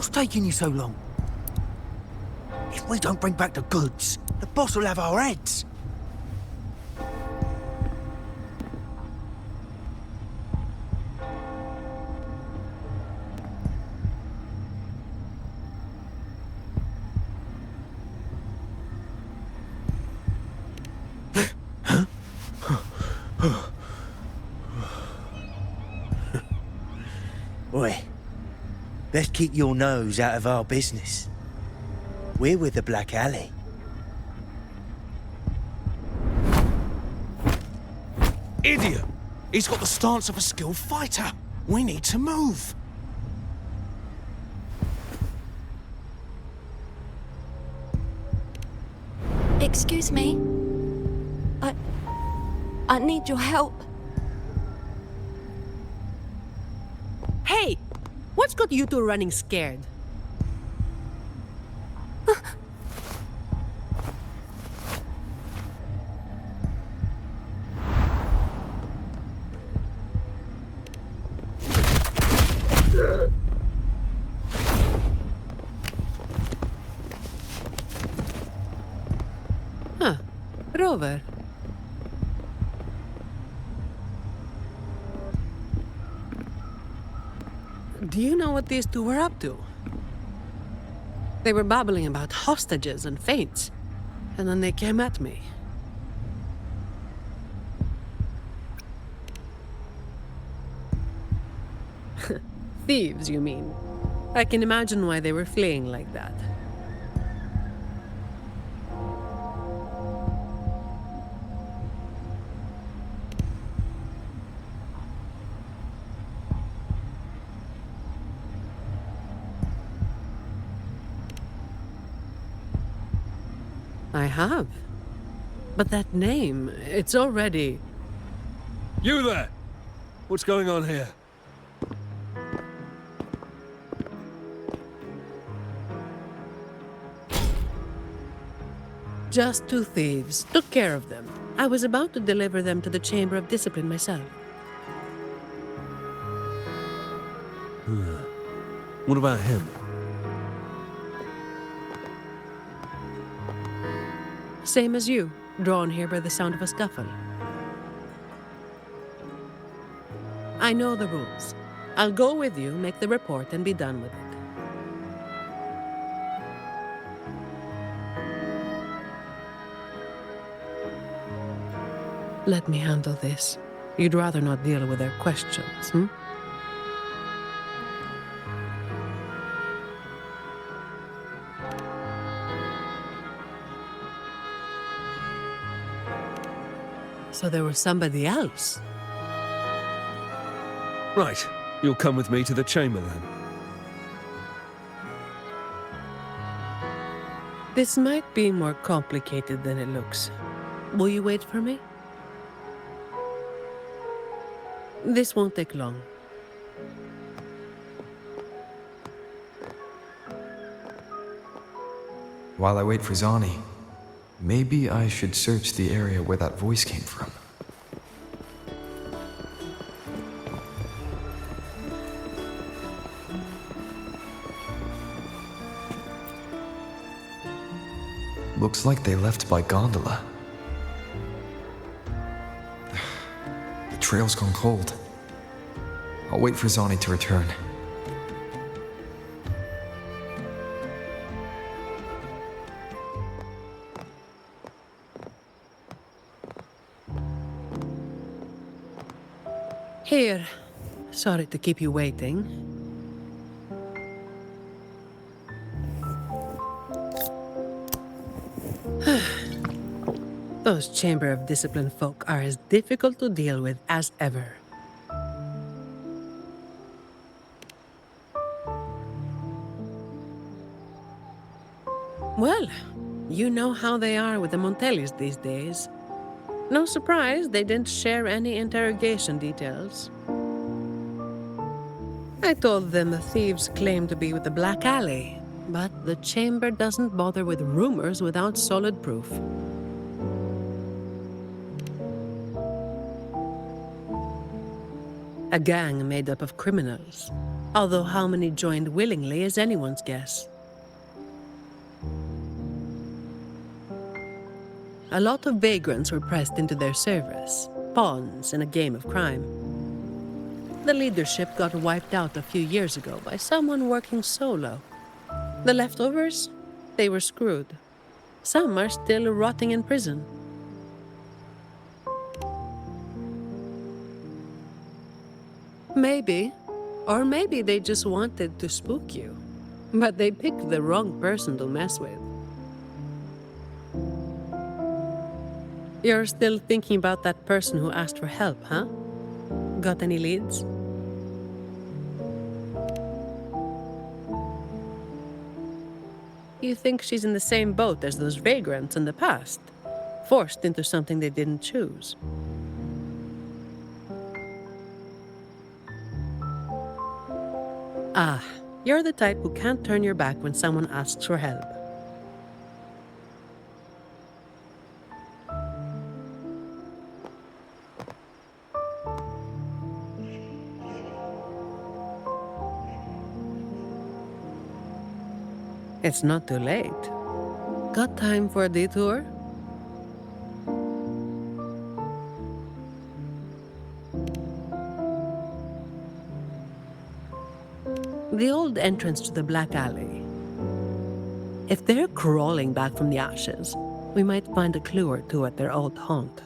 What's taking you so long? If we don't bring back the goods, the boss will have our heads. Boy, best keep your nose out of our business. We're with the Black Alley. Idiot! He's got the stance of a skilled fighter. We need to move. Excuse me. I need your help. Hey! What's got you two running scared? Huh. Rover. Do you know what these two were up to? They were babbling about hostages and fates, and then they came at me. Thieves, you mean? I can imagine why they were fleeing like that. I have. But that name, it's already... You there! What's going on here? Just two thieves. Took care of them. I was about to deliver them to the Chamber of Discipline myself. What about him? Same as you, drawn here by the sound of a scuffle. I know the rules. I'll go with you, make the report, and be done with it. Let me handle this. You'd rather not deal with their questions, hmm? So there was somebody else. Right. You'll come with me to the chamber then. This might be more complicated than it looks. Will you wait for me? This won't take long. While I wait for Zani, maybe I should search the area where that voice came from. Looks like they left by gondola. The trail's gone cold. I'll wait for Zani to return. Here. Sorry to keep you waiting. Those Chamber of Discipline folk are as difficult to deal with as ever. Well, you know how they are with the Montellis these days. No surprise they didn't share any interrogation details. I told them the thieves claimed to be with the Black Alley, but the Chamber doesn't bother with rumors without solid proof. A gang made up of criminals. Although how many joined willingly is anyone's guess. A lot of vagrants were pressed into their service, pawns in a game of crime. The leadership got wiped out a few years ago by someone working solo. The leftovers? They were screwed. Some are still rotting in prison. Maybe. Or maybe they just wanted to spook you. But they picked the wrong person to mess with. You're still thinking about that person who asked for help, huh? Got any leads? You think she's in the same boat as those vagrants in the past? Forced into something they didn't choose. Ah, you're the type who can't turn your back when someone asks for help. It's not too late. Got time for a detour? The old entrance to the Black Alley. If they're crawling back from the ashes, we might find a clue or two at their old haunt.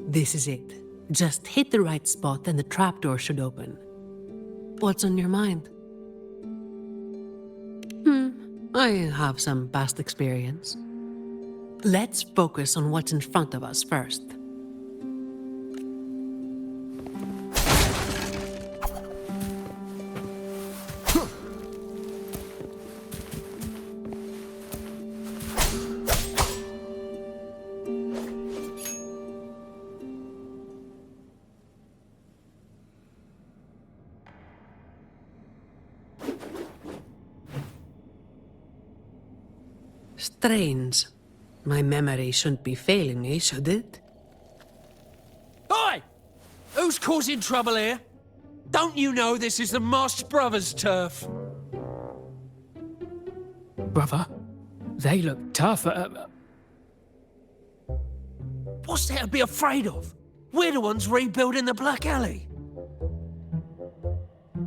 This is it. Just hit the right spot and the trapdoor should open. What's on your mind? I have some past experience. Let's focus on what's in front of us first. Strange. My memory shouldn't be failing me, should it? Oi! Who's causing trouble here? Don't you know this is the Marsh Brothers' turf? Brother, they look tough. What's there to be afraid of? We're the ones rebuilding the Black Alley.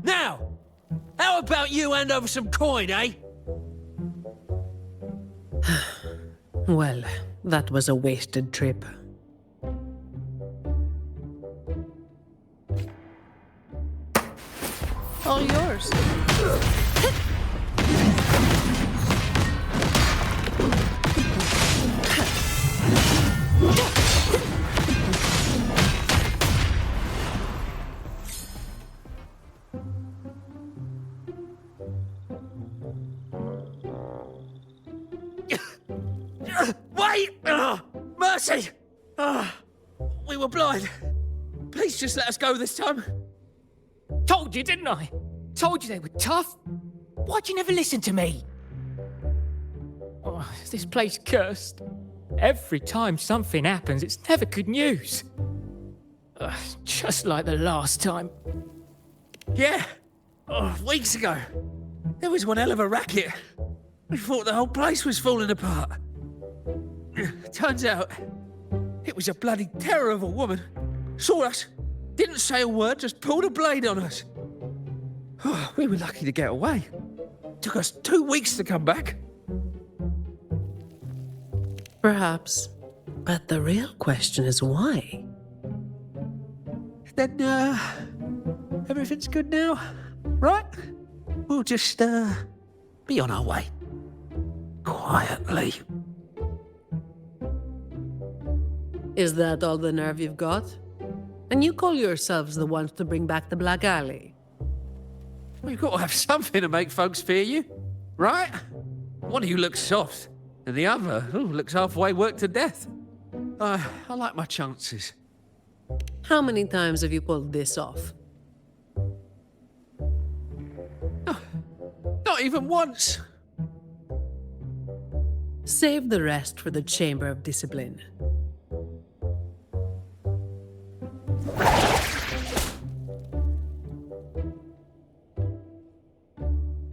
Now, how about you hand over some coin, eh? Well, that was a wasted trip. All yours. Wait! Mercy! We were blind. Please just let us go this time. Told you, didn't I? Told you they were tough. Why'd you never listen to me? Oh, is this place cursed? Every time something happens, it's never good news. Just like the last time. Yeah. Weeks ago. There was one hell of a racket. We thought the whole place was falling apart. Turns out, it was a bloody terror of a woman. Saw us, didn't say a word, just pulled a blade on us. We were lucky to get away. Took us 2 weeks to come back. Perhaps. But the real question is why? then everything's good now, right? We'll just be on our way. Quietly. Is that all the nerve you've got? And you call yourselves the ones to bring back the Black Alley? We've got to have something to make folks fear you, right? One of you looks soft, and the other looks halfway worked to death. I like my chances. How many times have you pulled this off? Not even once. Save the rest for the Chamber of Discipline.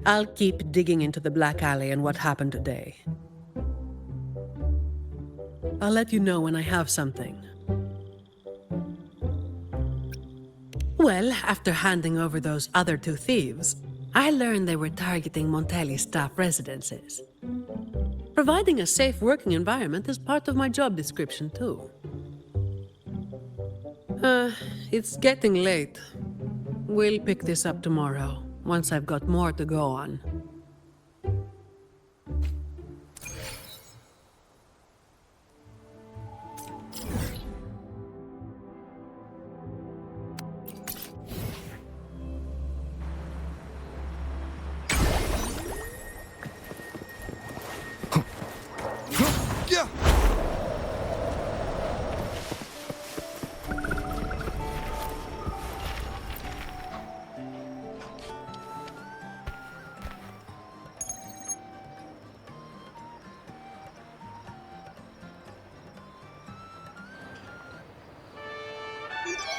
I'll keep digging into the Black Alley and what happened today. I'll let you know when I have something. Well, after handing over those other two thieves, I learned they were targeting Montelli's staff residences. Providing a safe working environment is part of my job description, too. It's getting late. We'll pick this up tomorrow, once I've got more to go on.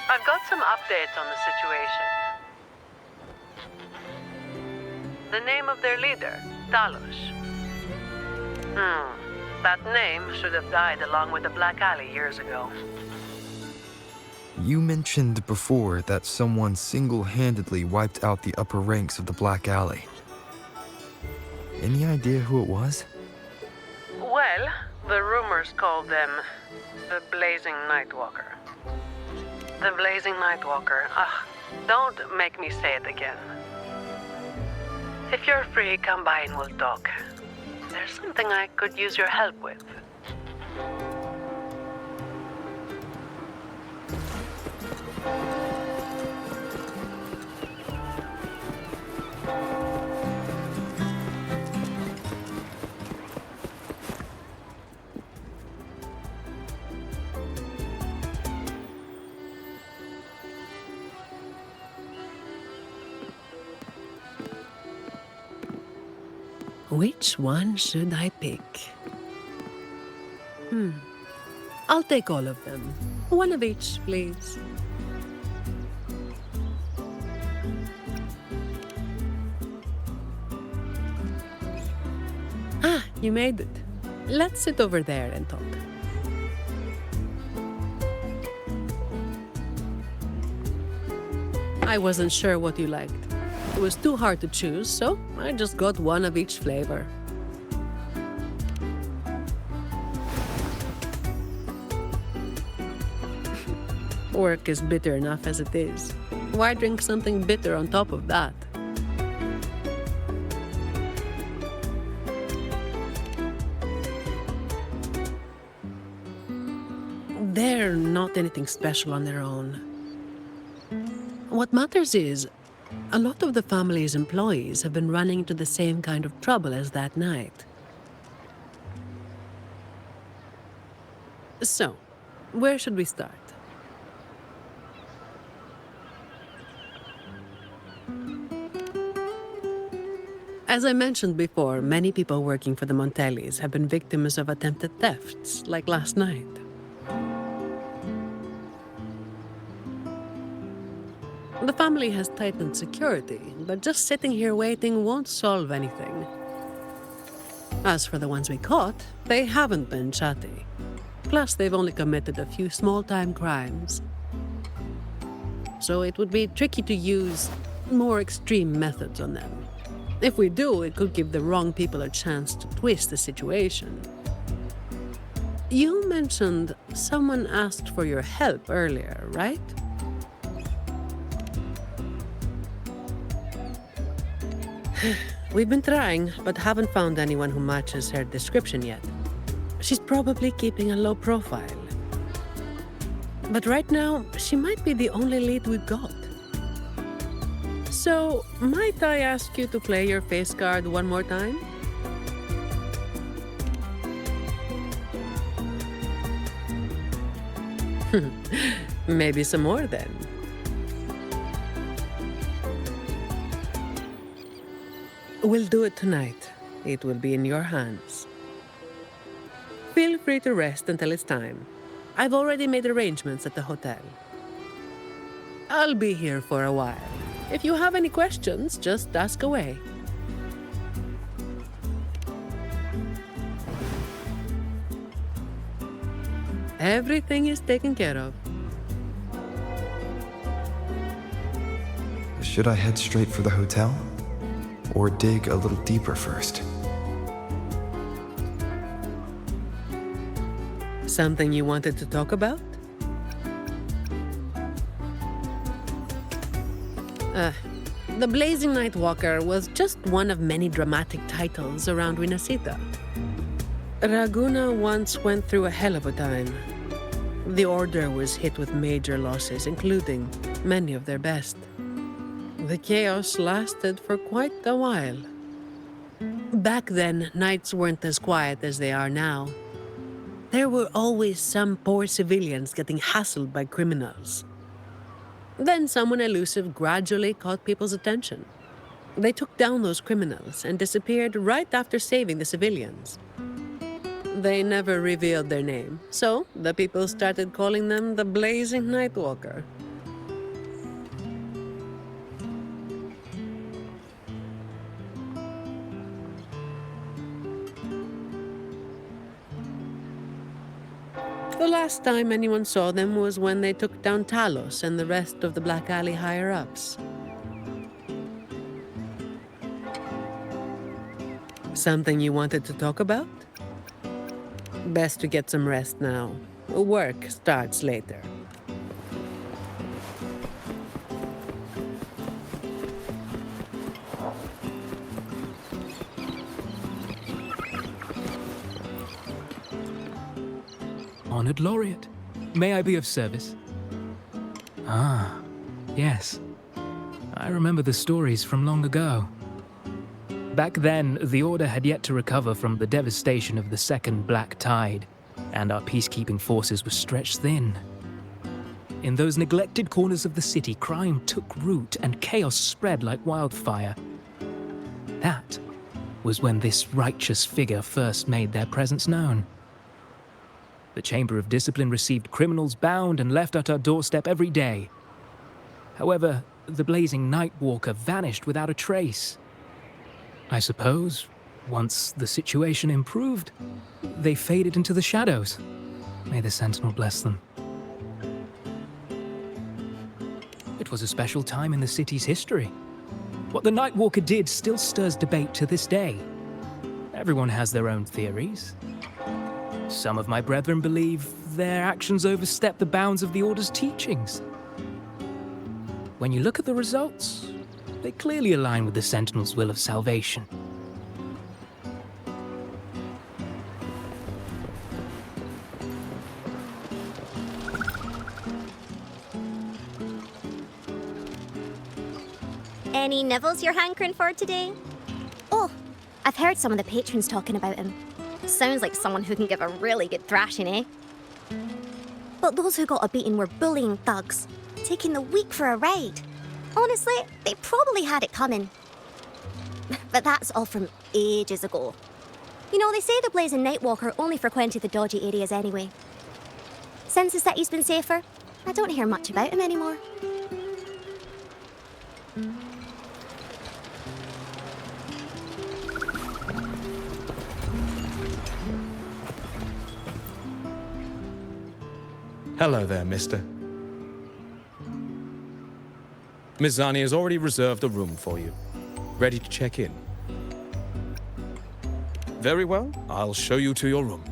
I've got some updates on the situation. The name of their leader, Talos. That name should have died along with the Black Alley years ago. You mentioned before that someone single-handedly wiped out the upper ranks of the Black Alley. Any idea who it was? Well, the rumors called them the Blazing Nightwalker. The Blazing Nightwalker. Don't make me say it again. If you're free, come by and we'll talk. There's something I could use your help with. Which one should I pick? I'll take all of them. One of each, please. You made it. Let's sit over there and talk. I wasn't sure what you liked. It was too hard to choose, so I just got one of each flavor. Work is bitter enough as it is. Why drink something bitter on top of that? They're not anything special on their own. What matters is, a lot of the family's employees have been running into the same kind of trouble as that night. So, where should we start? As I mentioned before, many people working for the Montellis have been victims of attempted thefts, like last night. The family has tightened security, but just sitting here waiting won't solve anything. As for the ones we caught, they haven't been chatty. Plus, they've only committed a few small-time crimes. So it would be tricky to use more extreme methods on them. If we do, it could give the wrong people a chance to twist the situation. You mentioned someone asked for your help earlier, right? We've been trying, but haven't found anyone who matches her description yet. She's probably keeping a low profile. But right now, she might be the only lead we've got. So, might I ask you to play your face card one more time? Maybe some more then. We'll do it tonight. It will be in your hands. Feel free to rest until it's time. I've already made arrangements at the hotel. I'll be here for a while. If you have any questions, just ask away. Everything is taken care of. Should I head straight for the hotel? Or dig a little deeper first? Something you wanted to talk about? The Blazing Nightwalker was just one of many dramatic titles around Winasita. Raguna once went through a hell of a time. The Order was hit with major losses, including many of their best. The chaos lasted for quite a while. Back then, nights weren't as quiet as they are now. There were always some poor civilians getting hassled by criminals. Then someone elusive gradually caught people's attention. They took down those criminals and disappeared right after saving the civilians. They never revealed their name, so the people started calling them the Blazing Nightwalker. The last time anyone saw them was when they took down Talos and the rest of the Black Alley higher-ups. Something you wanted to talk about? Best to get some rest now. Work starts later. Honored Laureate, may I be of service? Ah, yes. I remember the stories from long ago. Back then, the Order had yet to recover from the devastation of the Second Black Tide, and our peacekeeping forces were stretched thin. In those neglected corners of the city, crime took root and chaos spread like wildfire. That was when this righteous figure first made their presence known. The Chamber of Discipline received criminals bound and left at our doorstep every day. However, the Blazing Nightwalker vanished without a trace. I suppose, once the situation improved, they faded into the shadows. May the Sentinel bless them. It was a special time in the city's history. What the Nightwalker did still stirs debate to this day. Everyone has their own theories. Some of my brethren believe their actions overstep the bounds of the Order's teachings. When you look at the results, they clearly align with the Sentinel's will of salvation. Any nibbles you're hankering for today? Oh, I've heard some of the patrons talking about him. Sounds like someone who can give a really good thrashing, eh? But those who got a beating were bullying thugs, taking the weak for a ride. Honestly, they probably had it coming. But that's all from ages ago. You know, they say the Blazing Nightwalker only frequented the dodgy areas anyway. Since the city's been safer, I don't hear much about him anymore. Hello there, mister. Miss Zani has already reserved a room for you. Ready to check in? Very well, I'll show you to your room.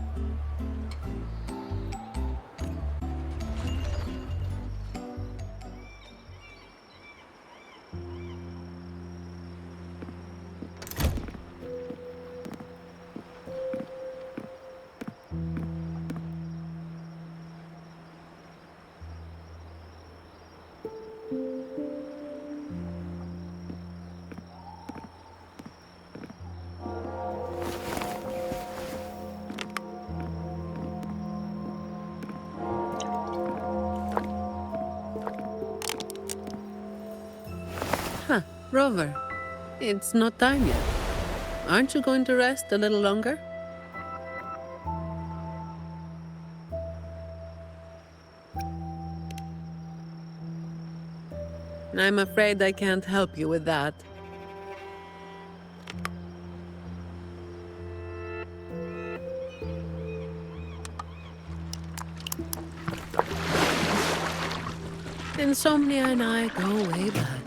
Rover, it's not time yet. Aren't you going to rest a little longer? I'm afraid I can't help you with that. Insomnia and I go way back.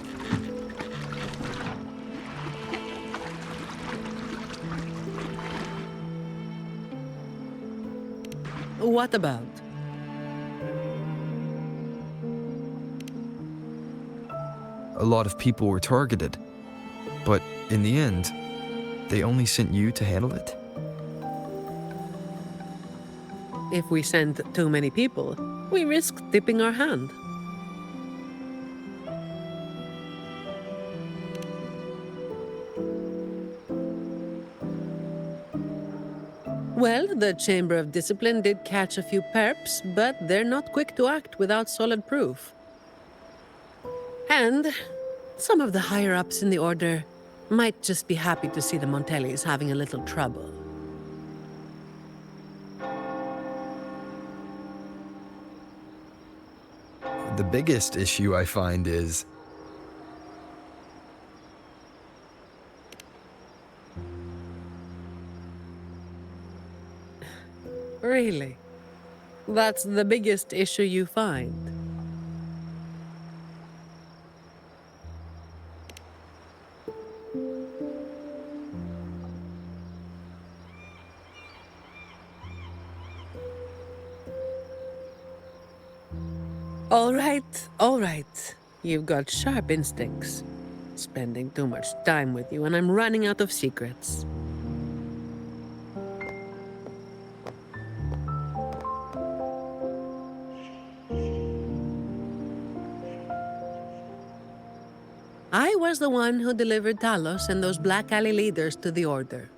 What about? A lot of people were targeted, but in the end, they only sent you to handle it? If we send too many people, we risk tipping our hand. Well, the Chamber of Discipline did catch a few perps, but they're not quick to act without solid proof. And some of the higher-ups in the Order might just be happy to see the Montellis having a little trouble. The biggest issue I find is Really? That's the biggest issue you find? All right. You've got sharp instincts. Spending too much time with you and I'm running out of secrets. I was the one who delivered Talos and those Black Alley leaders to the Order.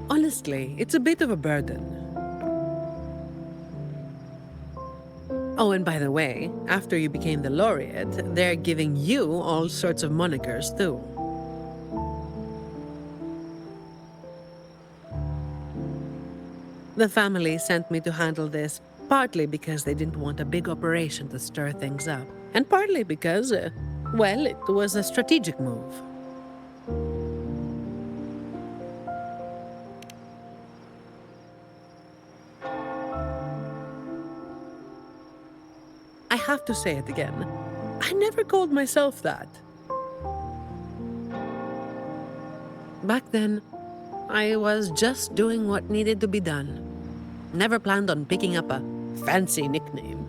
Honestly, it's a bit of a burden. Oh, and by the way, after you became the laureate, they're giving you all sorts of monikers, too. The family sent me to handle this, partly because they didn't want a big operation to stir things up, and partly because, well, it was a strategic move. I have to say it again. I never called myself that. Back then, I was just doing what needed to be done. Never planned on picking up a fancy nickname.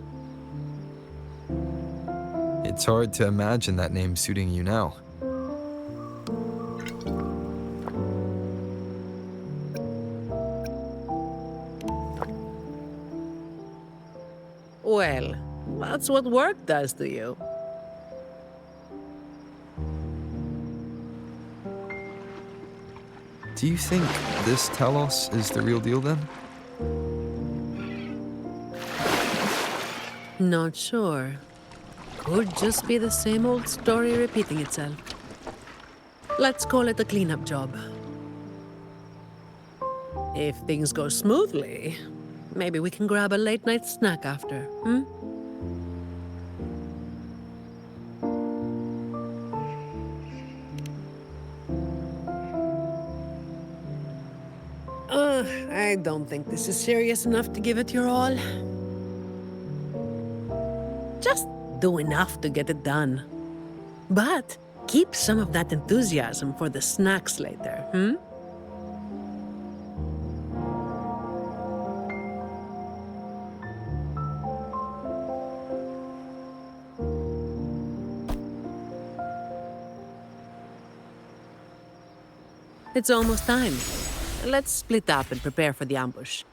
it's hard to imagine that name suiting you now. Well, that's what work does to you. Do you think this Talos is the real deal then? Not sure. Could just be the same old story repeating itself. Let's call it a cleanup job. If things go smoothly, maybe we can grab a late-night snack after, hmm? I don't think this is serious enough to give it your all. Just do enough to get it done. But keep some of that enthusiasm for the snacks later, hmm? It's almost time. Let's split up and prepare for the ambush.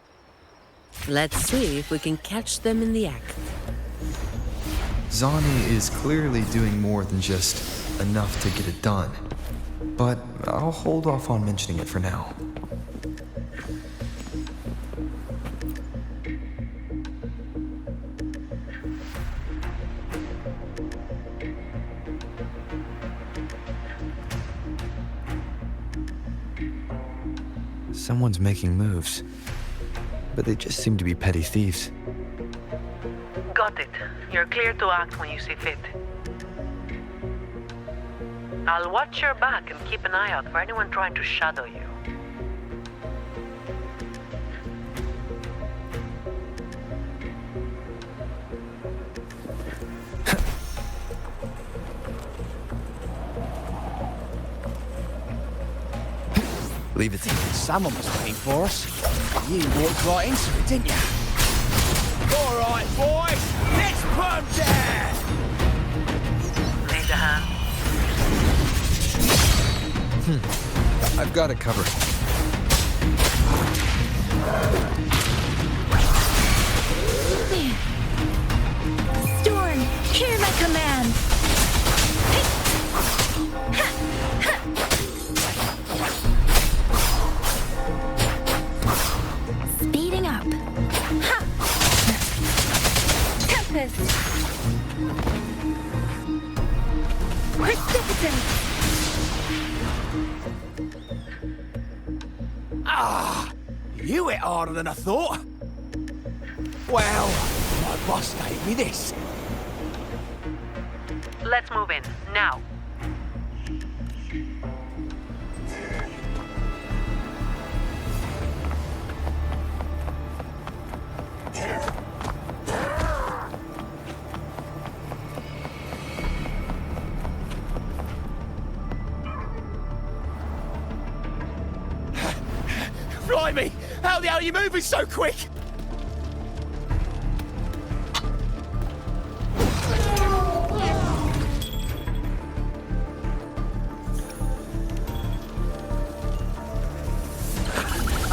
Let's see if we can catch them in the act. Zani is clearly doing more than just enough to get it done. but I'll hold off on mentioning it for now. Someone's making moves, but they just seem to be petty thieves. Got it. You're clear to act when you see fit. I'll watch your back and keep an eye out for anyone trying to shadow you. Leave it to me. Someone was waiting for us. You walked right into it, didn't you? All right, boys, let's put 'em down! Need a hand? I've got it covered. Storm, hear my command. Speeding up. Ha! Tempest. Precipitant. You hit harder than I thought. Well, my boss gave me this. Let's move in, now. Blimey, how the hell are you moving so quick?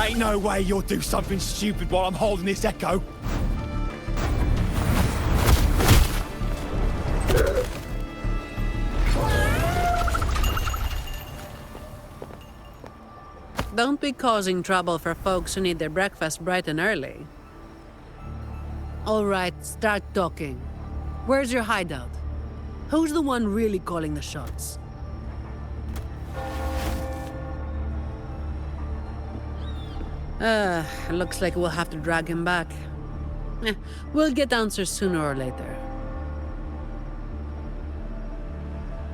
Ain't no way you'll do something stupid while I'm holding this echo. Don't be causing trouble for folks who need their breakfast bright and early. All right, start talking. Where's your hideout? Who's the one really calling the shots? Looks like we'll have to drag him back. We'll get answers sooner or later.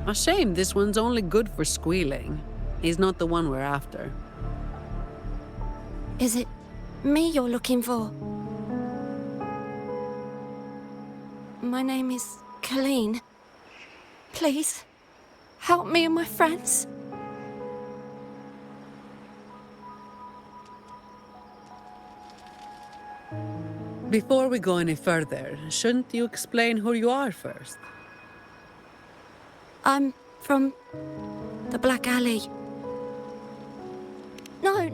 A shame this one's only good for squealing. He's not the one we're after. Is it me you're looking for? My name is Colleen. Please, help me and my friends. Before we go any further, shouldn't you explain who you are first? I'm from the Black Alley. No,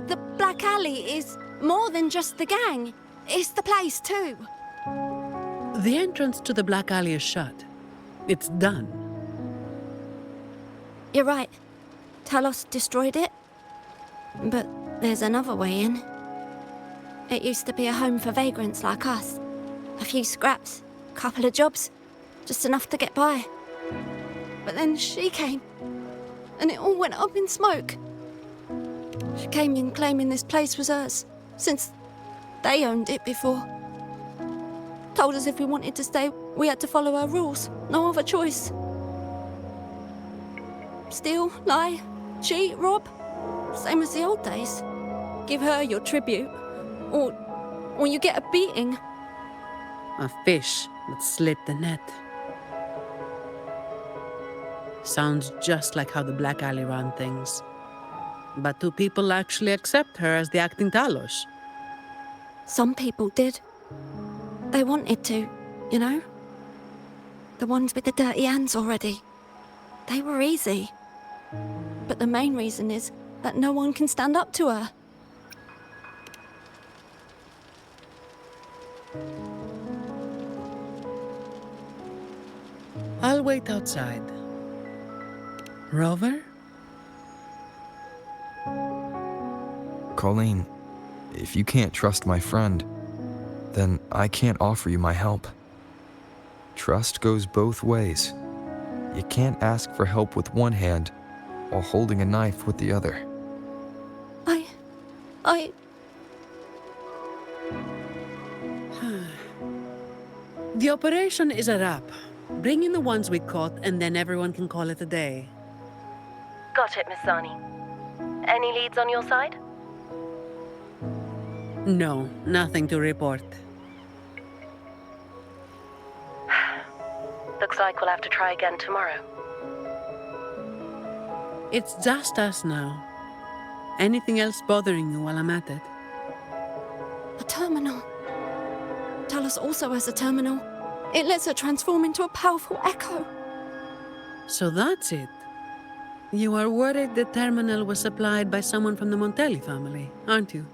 the Black Alley is more than just the gang. It's the place too. The entrance to the Black Alley is shut. It's done. You're right. Talos destroyed it. But there's another way in. It used to be a home for vagrants like us. A few scraps, couple of jobs, just enough to get by. But then she came, and it all went up in smoke. She came in claiming this place was hers, since they owned it before. Told us if we wanted to stay, we had to follow her rules. No other choice. Steal, lie, cheat, rob. Same as the old days. Give her your tribute, or you get a beating. A fish that slit the net. Sounds just like how the Black Alley ran things. But do people actually accept her as the acting Talos? Some people did. They wanted to, you know? The ones with the dirty hands already. They were easy. But the main reason is that no one can stand up to her. I'll wait outside. Rover, Colleen, if you can't trust my friend, then I can't offer you my help. Trust goes both ways. You can't ask for help with one hand while holding a knife with the other. I... The operation is a wrap. Bring in the ones we caught, and then everyone can call it a day. Got it, Miss Zani. Any leads on your side? No, nothing to report. Looks like we'll have to try again tomorrow. It's just us now. Anything else bothering you while I'm at it? A terminal. Talos also has a terminal. It lets her transform into a powerful echo. So that's it. You are worried the terminal was supplied by someone from the Montelli family, aren't you?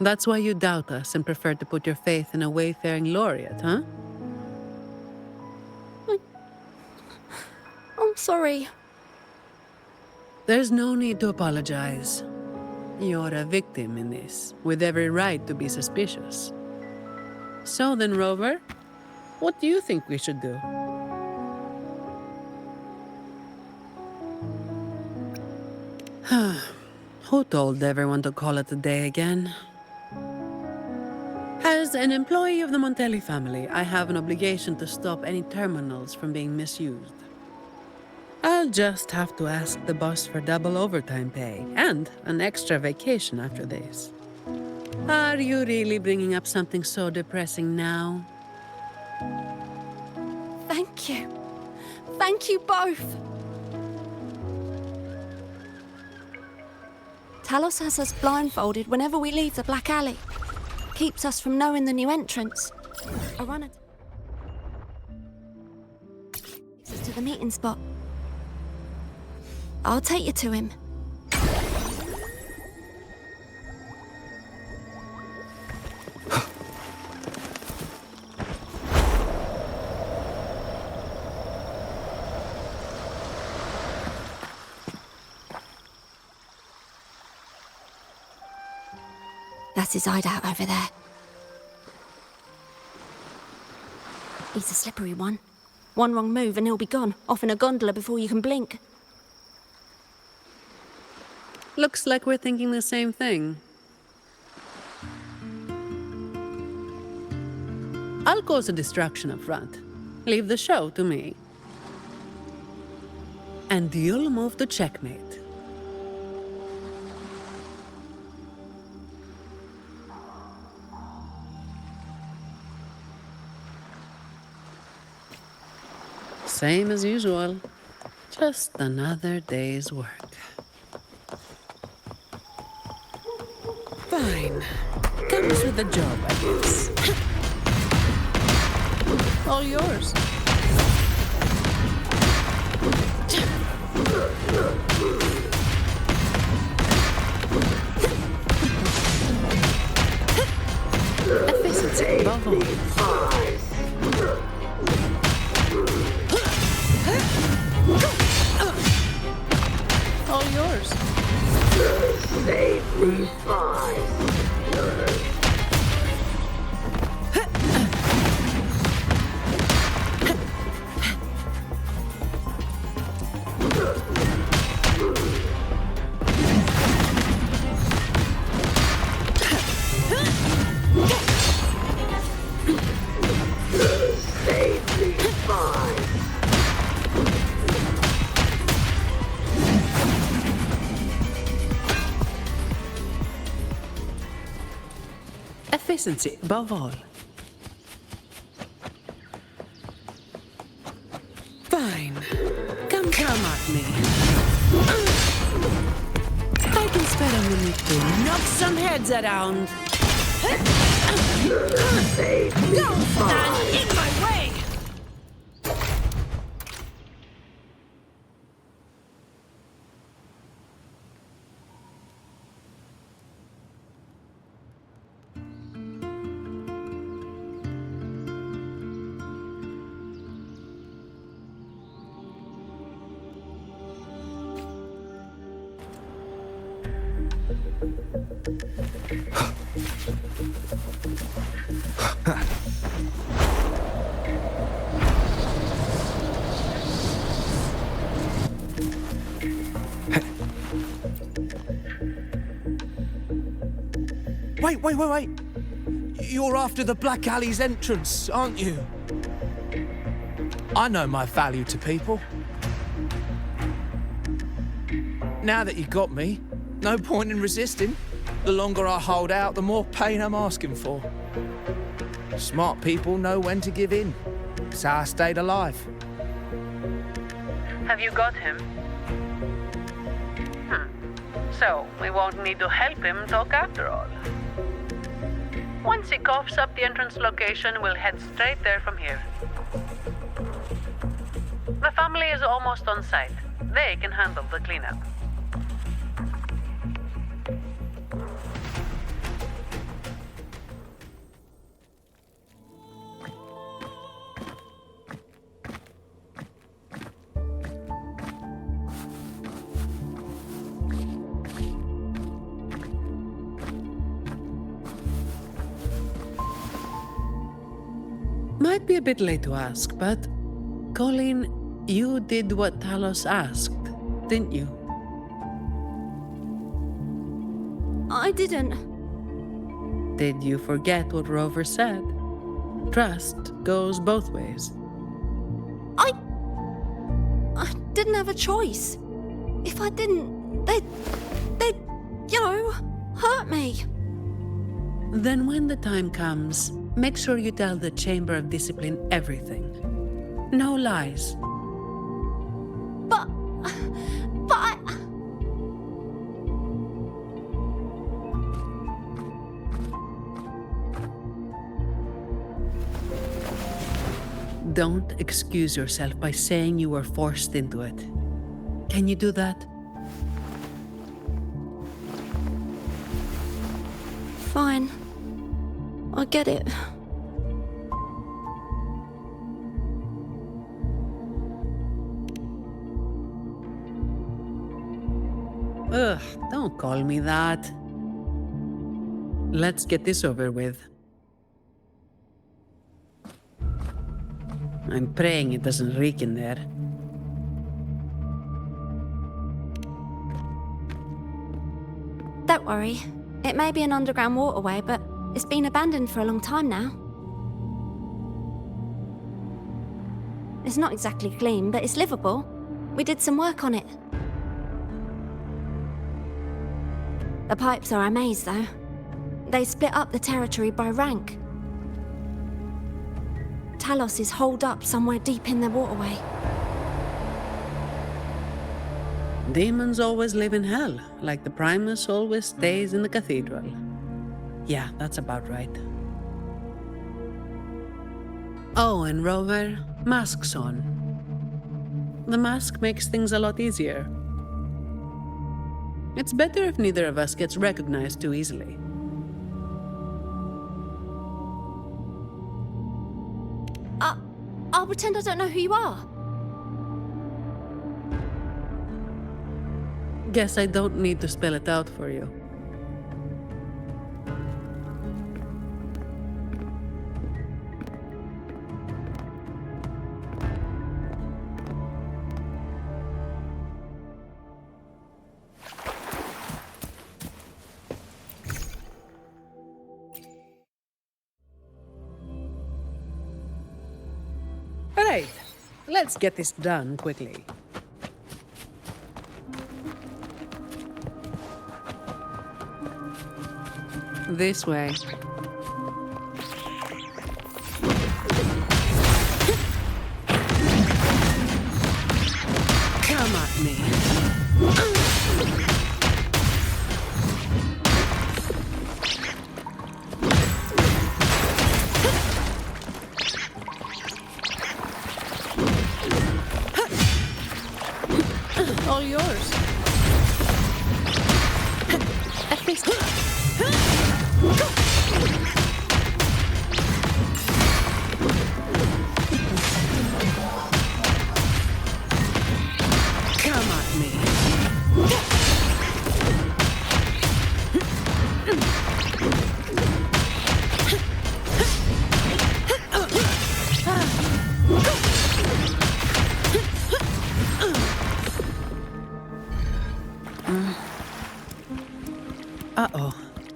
That's why you doubt us and prefer to put your faith in a wayfaring laureate, huh? I'm sorry. There's no need to apologize. You're a victim in this, with every right to be suspicious. So then, Rover, what do you think we should do? Who told everyone to call it a day again? As an employee of the Montelli family, I have an obligation to stop any terminals from being misused. I'll just have to ask the boss for double overtime pay and an extra vacation after this. Are you really bringing up something so depressing now? Thank you. Thank you both. Talos has us blindfolded whenever we leave the Black Alley. Keeps us from knowing the new entrance. A runner takes us to the meeting spot. I'll take you to him. That's his hideout over there. He's a slippery one. One wrong move and he'll be gone, off in a gondola before you can blink. Looks like we're thinking the same thing. I'll cause a distraction up front. Leave the show to me. And you'll move to checkmate. Same as usual. Just another day's work. Fine. Comes with the job, I guess. All yours. Efficiency above all. All yours. Save me five. Save me five. Efficiency above all. Fine. Come at me. I can spare a minute to knock some heads around. Don't stand in my way! Wait. You're after the Black Alley's entrance, aren't you? I know my value to people. Now that you got me, no point in resisting. The longer I hold out, the more pain I'm asking for. Smart people know when to give in. It's how I stayed alive. Have you got him? So, we won't need to help him talk after all. Once he coughs up the entrance location, we'll head straight there from here. The family is almost on site. They can handle the cleanup. Might be a bit late to ask, but Colleen, you did what Talos asked, didn't you? I didn't. Did you forget what Rover said? Trust goes both ways. I didn't have a choice. If I didn't, they'd, hurt me. Then when the time comes, make sure you tell the Chamber of Discipline everything. No lies. But I... Don't excuse yourself by saying you were forced into it. Can you do that? Fine. I get it. Ugh, don't call me that. Let's get this over with. I'm praying it doesn't reek in there. Don't worry. It may be an underground waterway, but it's been abandoned for a long time now. It's not exactly clean, but it's livable. We did some work on it. The pipes are a maze, though. They split up the territory by rank. Talos is holed up somewhere deep in the waterway. Demons always live in hell, like the Primus always stays in the cathedral. Yeah, that's about right. Oh, and Rover, mask's on. The mask makes things a lot easier. It's better if neither of us gets recognized too easily. I'll pretend I don't know who you are. Guess I don't need to spell it out for you. Right, let's get this done quickly. This way. Come at me. All yours. At least.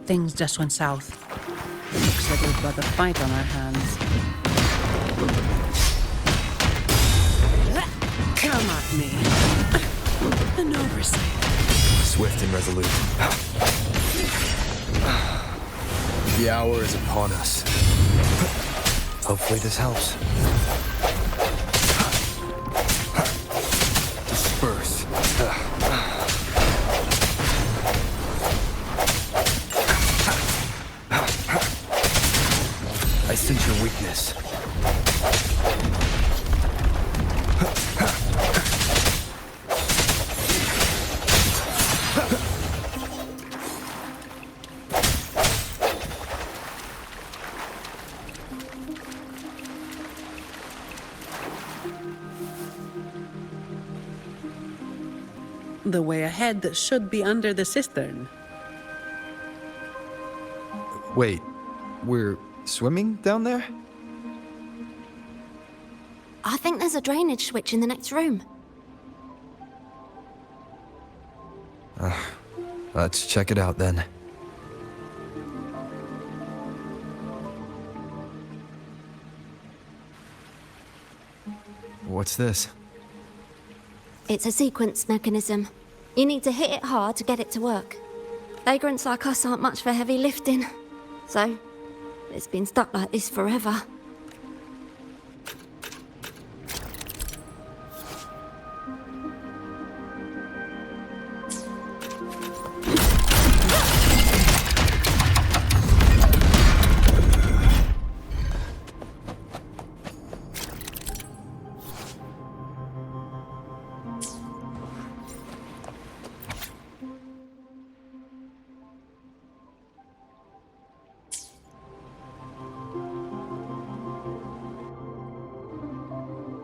Things just went south. Looks like we've got a fight on our hands. Come at me. An oversight. Swift and resolute. The hour is upon us. Hopefully this helps. Disperse. I sense your weakness. The way ahead should be under the cistern. Wait, we're swimming down there? I think there's a drainage switch in the next room. Let's check it out then. What's this? It's a sequence mechanism. You need to hit it hard to get it to work. Vagrants like us aren't much for heavy lifting. So, it's been stuck like this forever.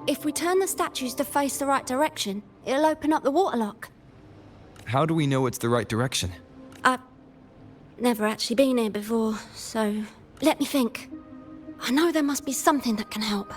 If we turn the statues to face the right direction, it'll open up the waterlock. How do we know it's the right direction? I've never actually been here before, so let me think. I know there must be something that can help.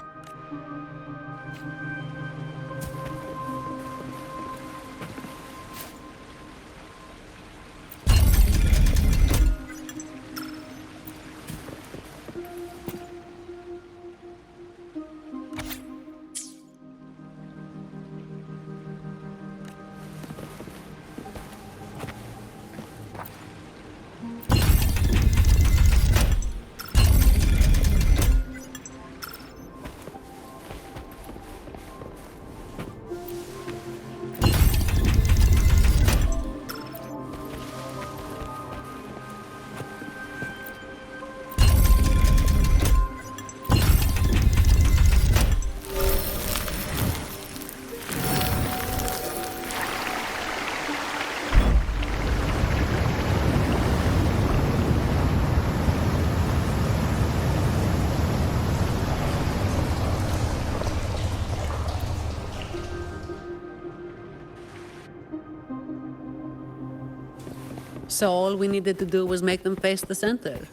So all we needed to do was make them face the center.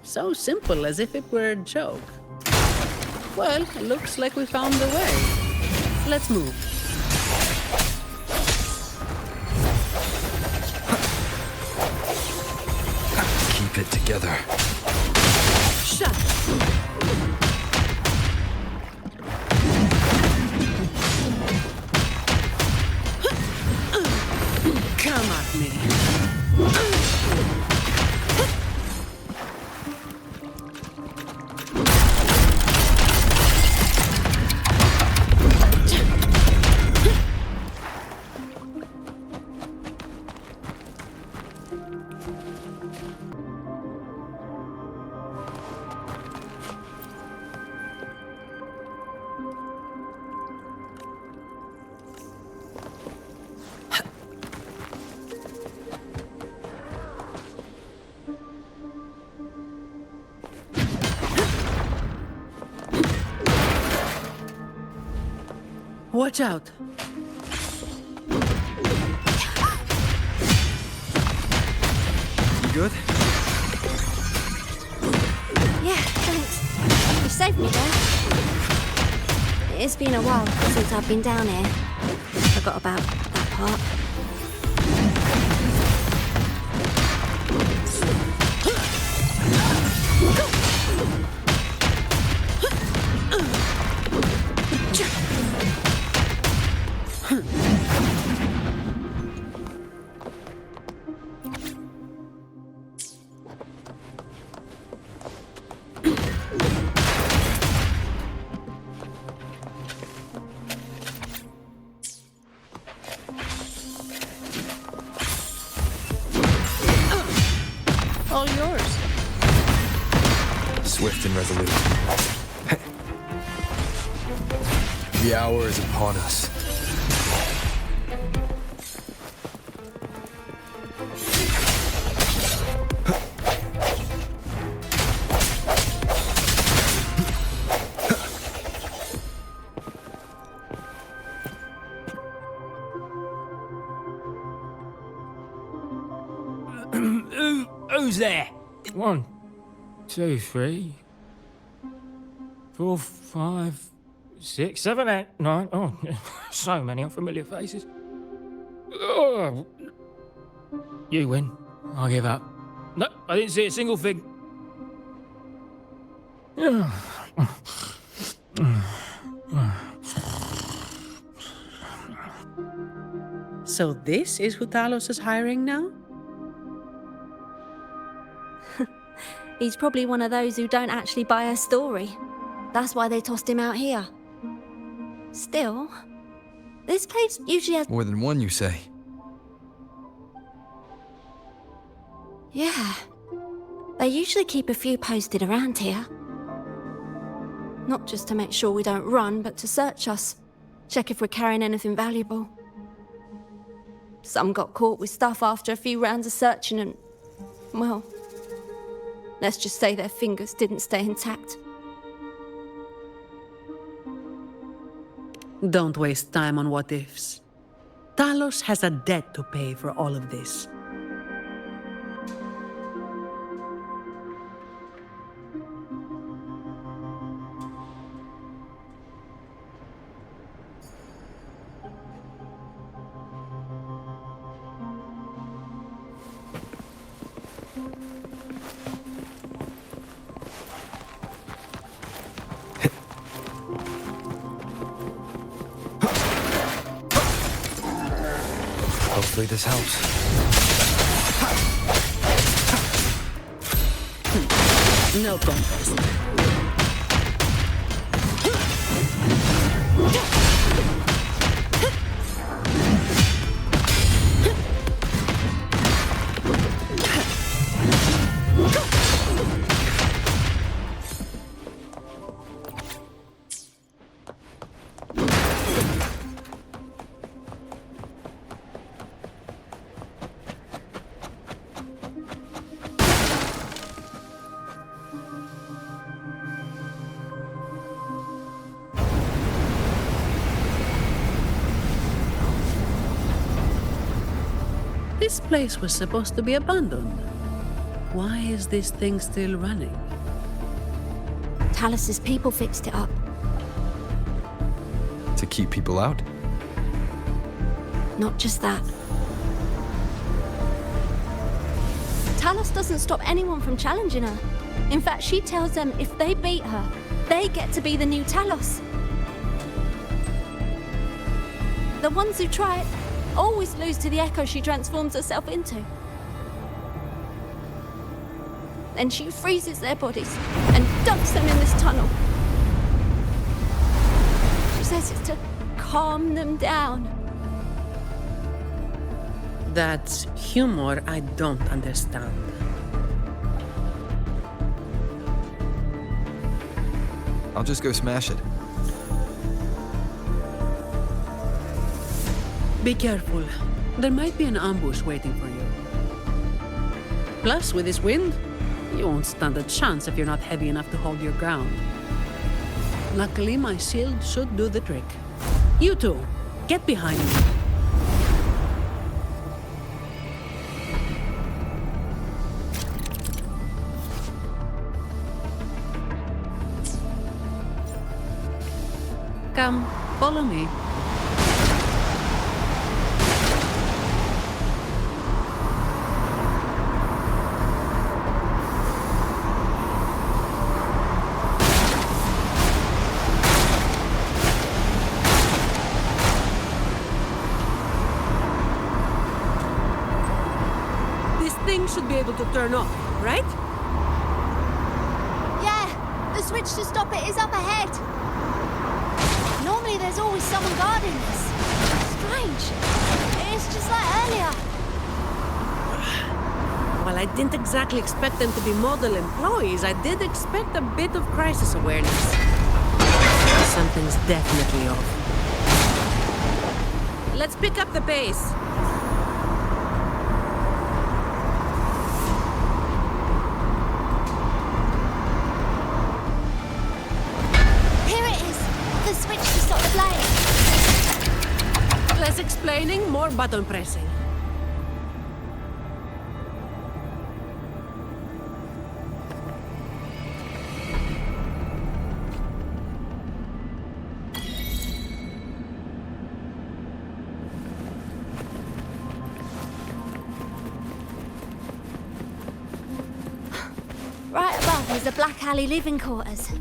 So simple, as if it were a joke. Well, it looks like we found the way. Let's move. Keep it together. Shut up. Come at me. Watch out. You good? Yeah, thanks. You saved me there. It's been a while since I've been down here. Forgot about that part. and resolute. The hour is upon us. Who's there? 1, 2, 3, 4, 5, 6, 7, 8, 9. Oh, so many unfamiliar faces. Oh. You win. I give up. No, I didn't see a single thing. So this is who Talos is hiring now? He's probably one of those who don't actually buy a story. That's why they tossed him out here. Still, this place usually has... More than one, you say? Yeah. They usually keep a few posted around here. Not just to make sure we don't run, but to search us. Check if we're carrying anything valuable. Some got caught with stuff after a few rounds of searching and... well... let's just say their fingers didn't stay intact. Don't waste time on what ifs. Talos has a debt to pay for all of this. Hopefully this helps. No contest. This place was supposed to be abandoned. Why is this thing still running? Talos's people fixed it up. To keep people out? Not just that. Talos doesn't stop anyone from challenging her. In fact, she tells them if they beat her, they get to be the new Talos. The ones who try it always lose to the echo she transforms herself into. Then she freezes their bodies and dumps them in this tunnel. She says it's to calm them down. That's humor I don't understand. I'll just go smash it. Be careful. There might be an ambush waiting for you. Plus, with this wind, you won't stand a chance if you're not heavy enough to hold your ground. Luckily, my shield should do the trick. You two, get behind me. Come, follow me. Should be able to turn off, right? Yeah, the switch to stop it is up ahead. Normally there's always someone guarding this. Strange. It's just like earlier. While I didn't exactly expect them to be model employees, I did expect a bit of crisis awareness. Something's definitely off. Let's pick up the pace. Here it is! The switch to stop the flame! Less explaining, more button pressing. Right above is the Black Alley living quarters.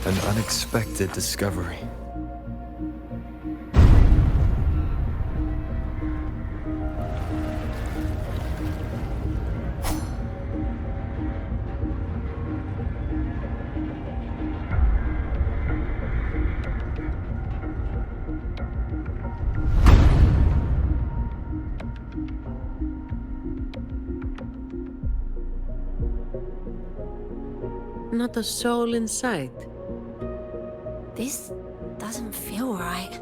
An unexpected discovery. Not a soul in sight. This doesn't feel right.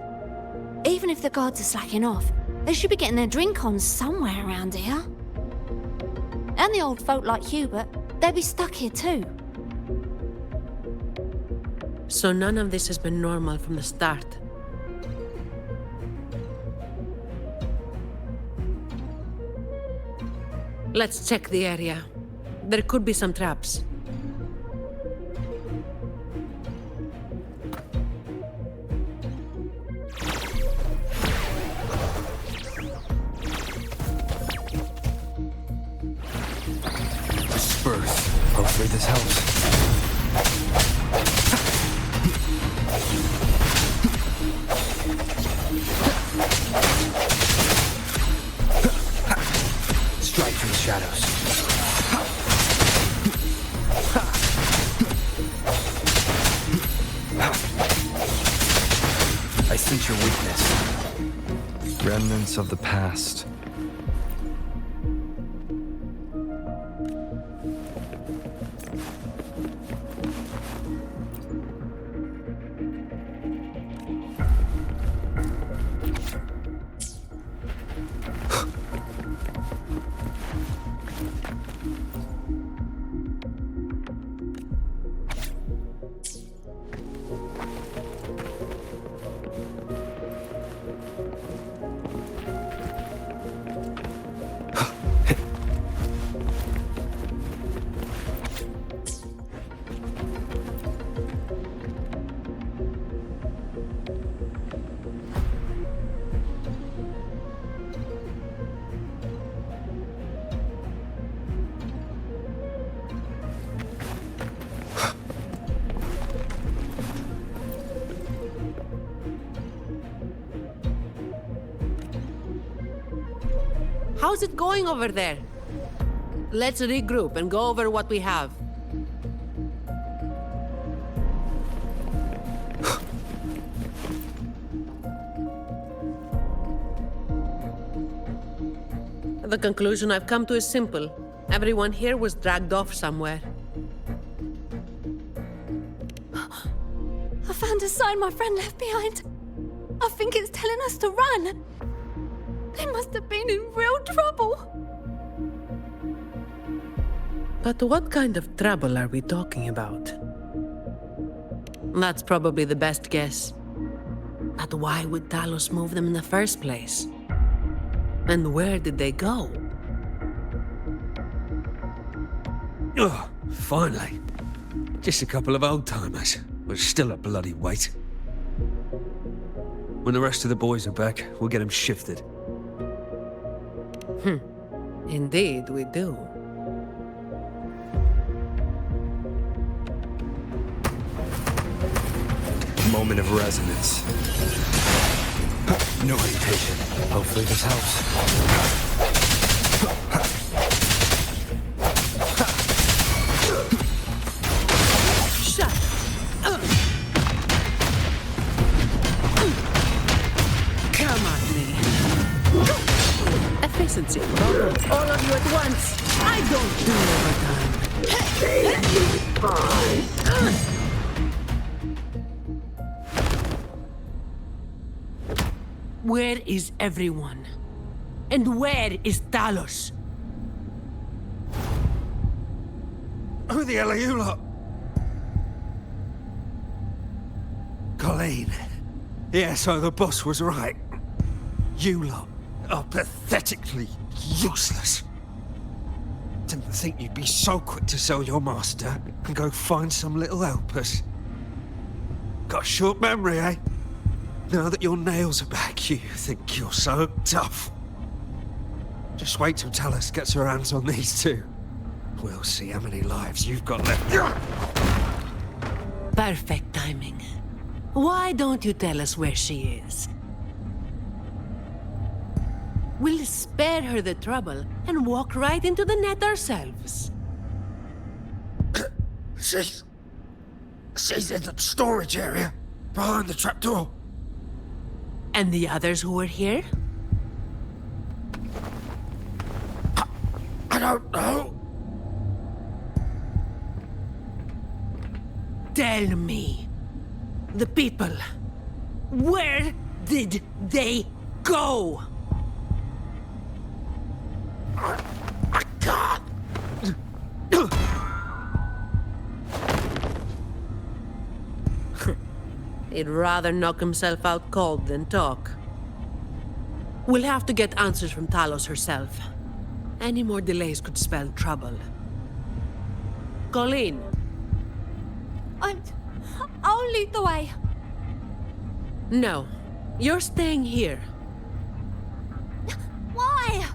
Even if the guards are slacking off, they should be getting their drink on somewhere around here. And the old folk like Hubert, they'll be stuck here too. So none of this has been normal from the start. Let's check the area. There could be some traps. Disperse. Hopefully this helps. Strike from the shadows. I sense your weakness. Remnants of the past. How's it going over there? Let's regroup and go over what we have. The conclusion I've come to is simple. Everyone here was dragged off somewhere. I found a sign my friend left behind. I think it's telling us to run. They must have been in real trouble. But what kind of trouble are we talking about? That's probably the best guess. But why would Talos move them in the first place? And where did they go? Oh, finally. Just a couple of old-timers, but still a bloody weight. When the rest of the boys are back, we'll get them shifted. Indeed, we do. Moment of resonance. No hesitation. Hopefully this helps. Shut up! Come on, me. Efficiency. All of you at once. I don't do overtime. Where is everyone? And where is Talos? Who the hell are you lot? Colleen. Yeah, so the boss was right. You lot are pathetically useless. Didn't think you'd be so quick to sell your master and go find some little helpers. Got a short memory, eh? Now that your nails are back, you think you're so tough. Just wait till Talos gets her hands on these two. We'll see how many lives you've got left. Perfect timing. Why don't you tell us where she is? We'll spare her the trouble and walk right into the net ourselves. She's in the storage area, behind the trapdoor. And the others who were here? I don't know. Tell me. The people. Where did they go? I can't. He'd rather knock himself out cold than talk. We'll have to get answers from Talos herself. Any more delays could spell trouble. Colleen. I'll lead the way. No. You're staying here. Why?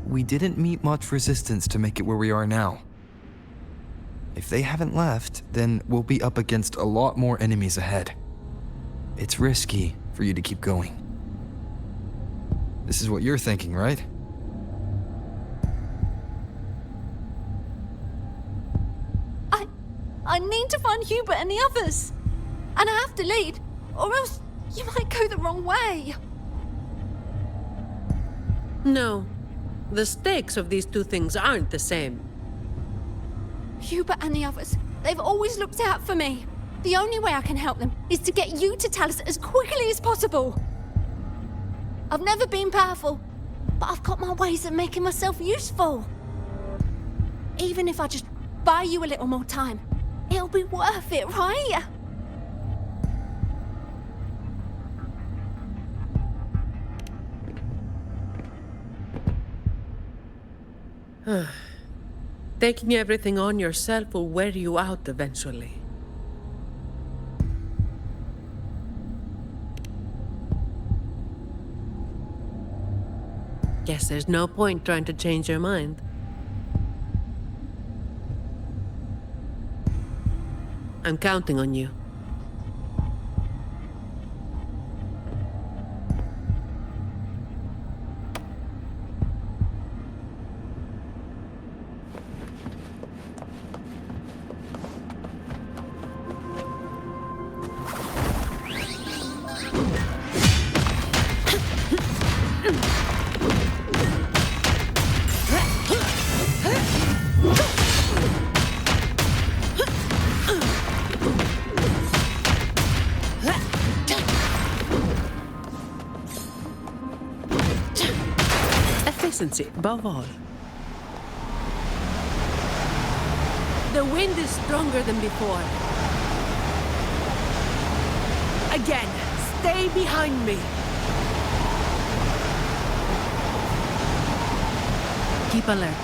We didn't meet much resistance to make it where we are now. If they haven't left, then we'll be up against a lot more enemies ahead. It's risky for you to keep going. This is what you're thinking, right? I need to find Hubert and the others. And I have to lead, or else you might go the wrong way. No. The stakes of these two things aren't the same. Hubert and the others, they've always looked out for me. The only way I can help them is to get you to Talos as quickly as possible. I've never been powerful, but I've got my ways of making myself useful. Even if I just buy you a little more time, it'll be worth it, right? Taking everything on yourself will wear you out eventually. Guess there's no point trying to change your mind. I'm counting on you. decency above all. The wind is stronger than before. Again, stay behind me. Keep alert.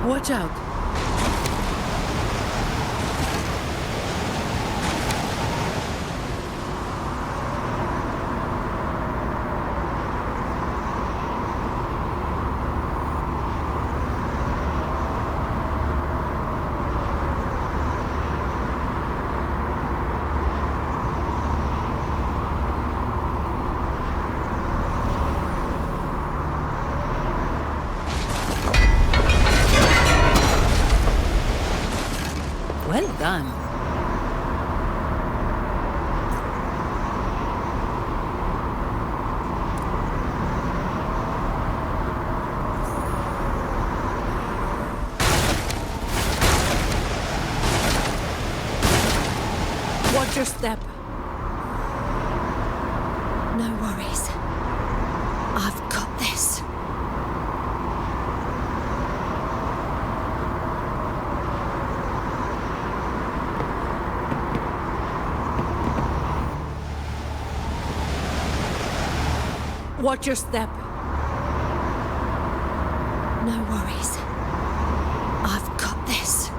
Watch out. Well done. Watch your step. No worries. I've got this. Watch your step. No worries. I've got this.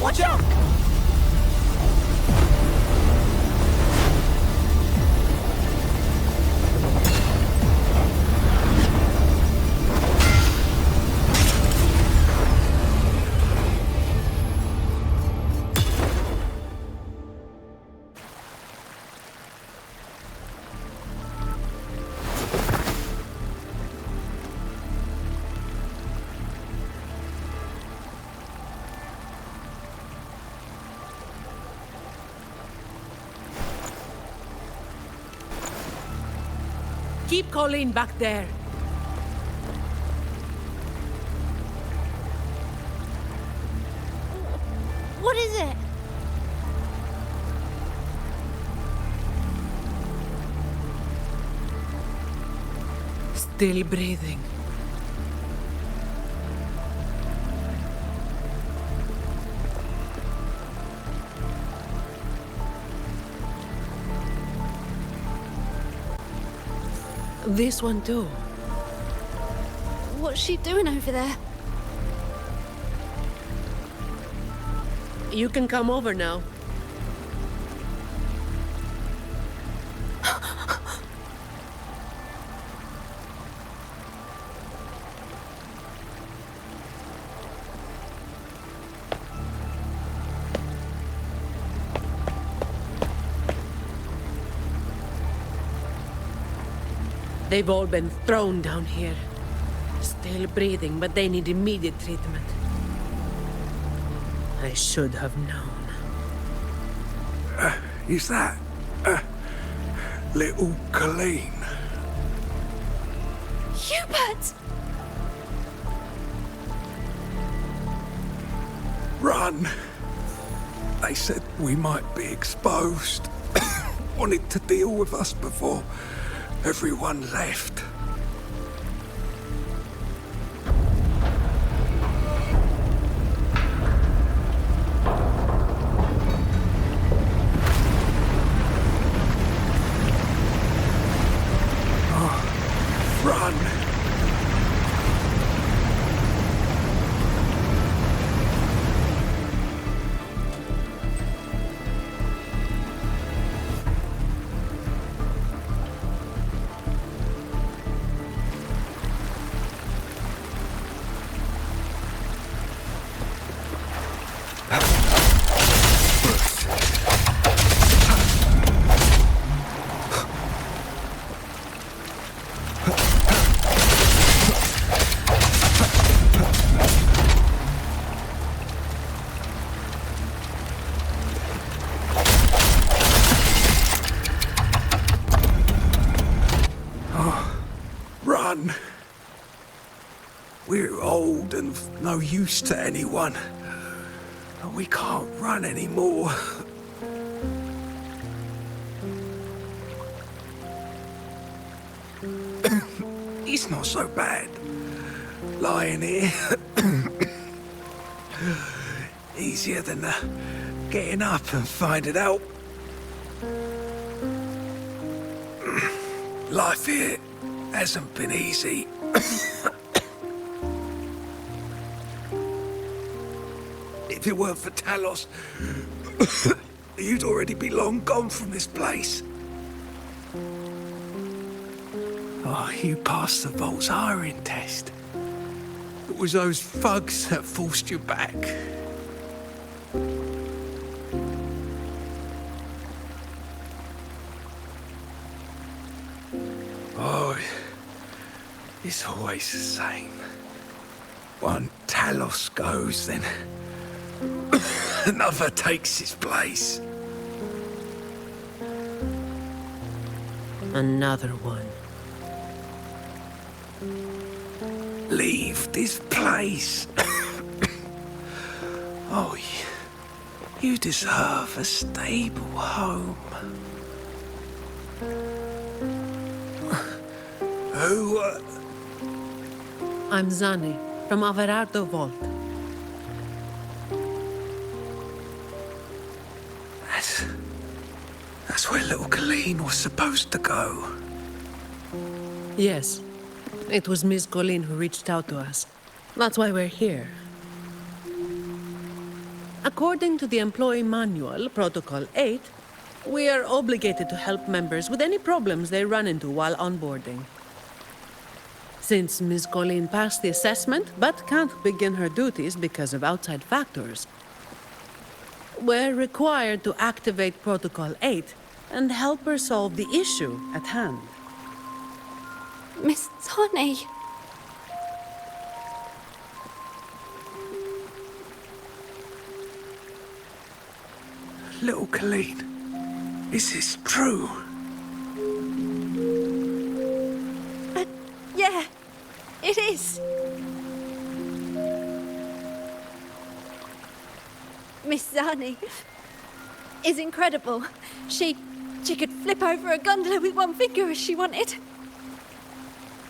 Watch out! Keep Colleen back there. What is it? Still breathing. This one too. What's she doing over there? You can come over now. They've all been thrown down here. Still breathing, but they need immediate treatment. I should have known. Is that little Colleen? Hubert! Run! They said we might be exposed. Wanted to deal with us before everyone left. Run. We're old and of no use to anyone. We can't run anymore. It's not so bad. Lying here. Easier than getting up and finding out. Life here hasn't been easy. If it weren't for Talos, you'd already be long gone from this place. Oh, you passed the Vault's hiring test. It was those thugs that forced you back. Oh, it's always the same. One Talos goes, then another takes his place. Another one. Leave this place. Oh, you deserve a stable home. Who, I'm Zani, from Averardo Vault. That's where little Colleen was supposed to go. Yes, it was Miss Colleen who reached out to us. That's why we're here. According to the employee manual, Protocol 8, we are obligated to help members with any problems they run into while onboarding. Since Miss Colleen passed the assessment but can't begin her duties because of outside factors, we're required to activate Protocol 8 and help her solve the issue at hand. Miss Zani. Little Colleen, is this true? Yeah, it is. Miss Zani is incredible. She could flip over a gondola with one finger if she wanted.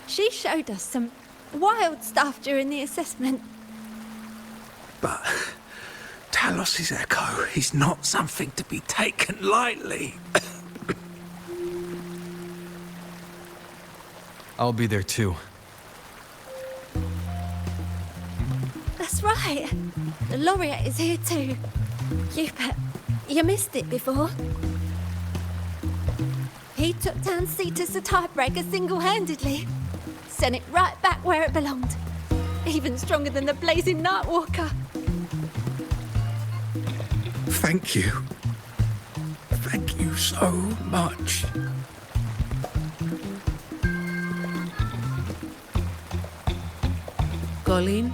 She showed us some wild stuff during the assessment. But Talos's echo is not something to be taken lightly. I'll be there too. That's right. The laureate is here too. You missed it before. He took down Cetus the Tiebreaker single-handedly. Sent it right back where it belonged. Even stronger than the blazing Nightwalker. Thank you. Thank you so much. Colleen,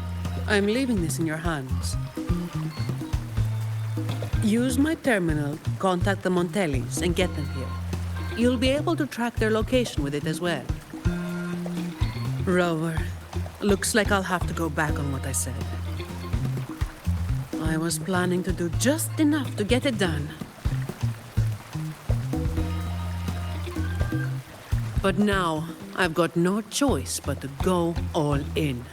I'm leaving this in your hands. Use my terminal to contact the Montellis and get them here. You'll be able to track their location with it as well. Rover, looks like I'll have to go back on what I said. I was planning to do just enough to get it done. But now, I've got no choice but to go all in.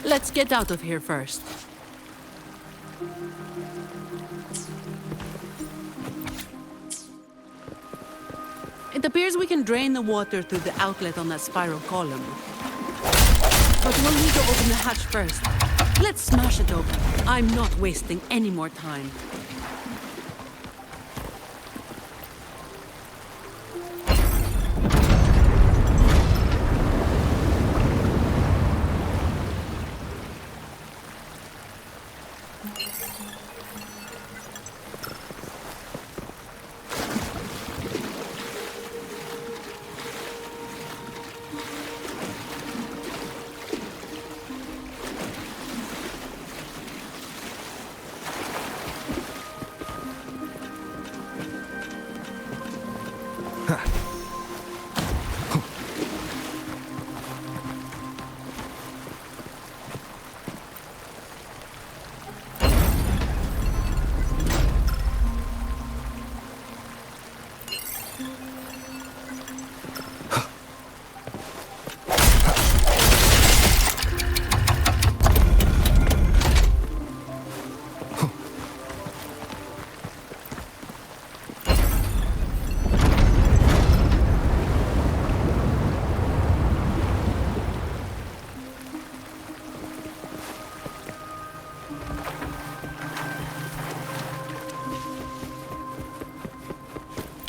Let's get out of here first. It appears we can drain the water through the outlet on that spiral column. But we'll need to open the hatch first. Let's smash it open. I'm not wasting any more time.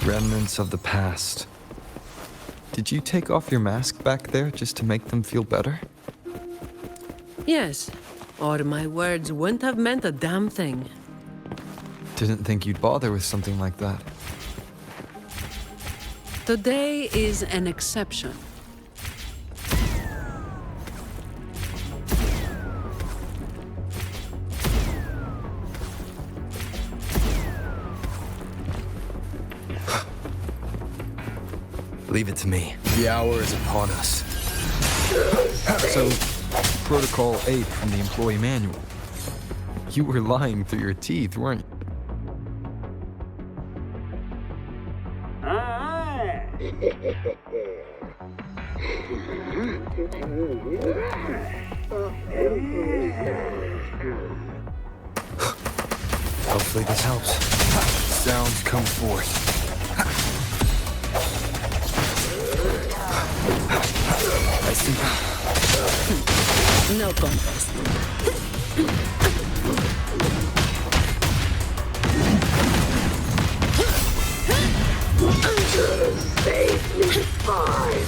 Remnants of the past. Did you take off your mask back there just to make them feel better? Yes, or my words wouldn't have meant a damn thing. Didn't think you'd bother with something like that. Today is an exception. Leave it to me. The hour is upon us. So, Protocol 8 from the employee manual. You were lying through your teeth, weren't you? Hopefully this helps. Sounds come forth. I see. No contest. Safely fine.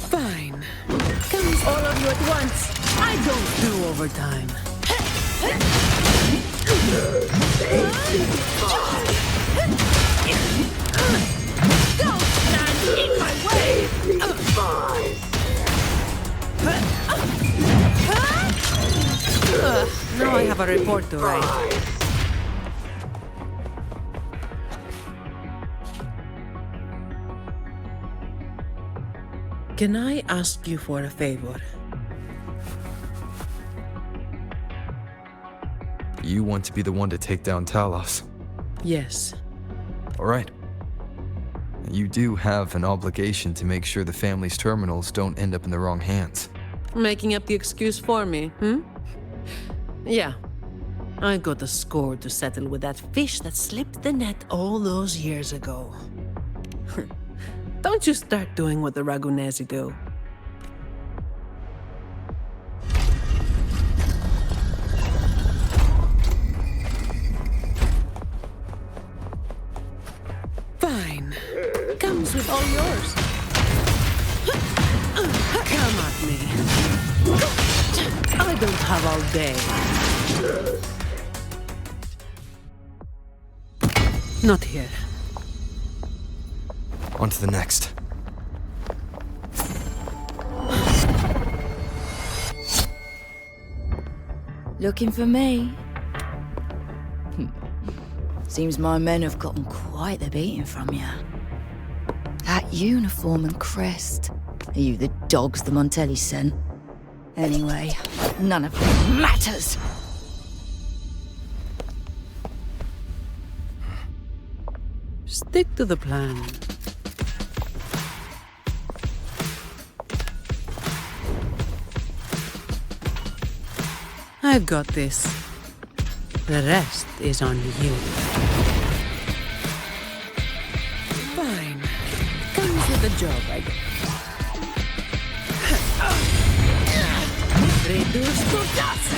Fine. Comes all of you at once. I don't do overtime. Don't stand in my way! Now I have a report to write. Can I ask you for a favor? You want to be the one to take down Talos. Yes. All right. You do have an obligation to make sure the family's terminals don't end up in the wrong hands. Making up the excuse for me, Yeah. I got a score to settle with that fish that slipped the net all those years ago. Don't you start doing what the Ragunesi do. Fine. Comes with all yours. Come at me. I don't have all day. Not here. On to the next. Looking for me? Seems my men have gotten quite the beating from you. That uniform and crest. Are you the dogs the Montelli sent? Anyway, none of it matters. Stick to the plan. I've got this. The rest is on you. Fine. Comes with the job, I guess. Reduce to dust!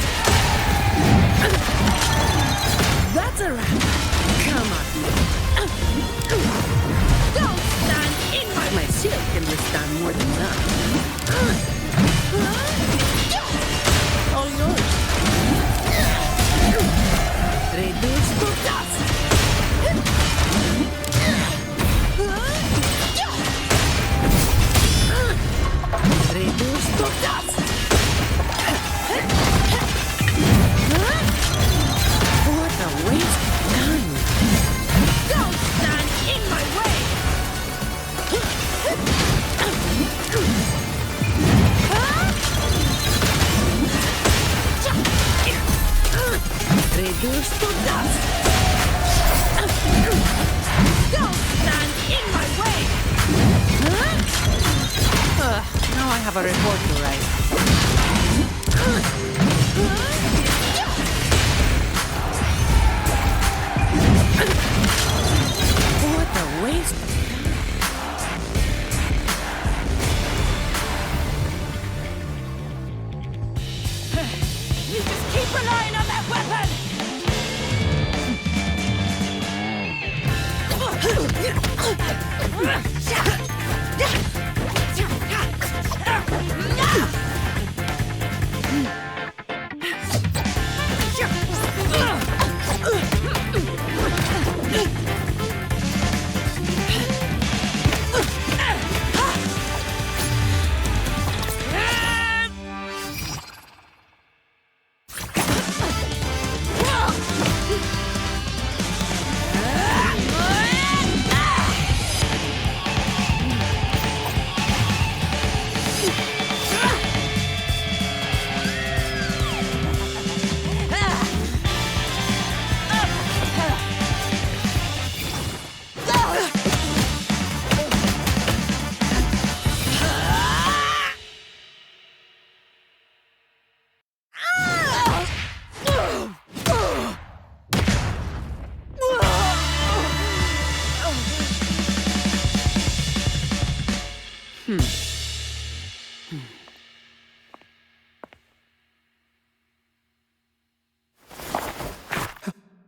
That's a wrap. Come at me. Don't stand in my shield can withstand more than that. All yours. Reduce to dust! reduced to dust! Don't stand in my way! Now I have a report to write. What a waste of time. You just keep relying on that weapon!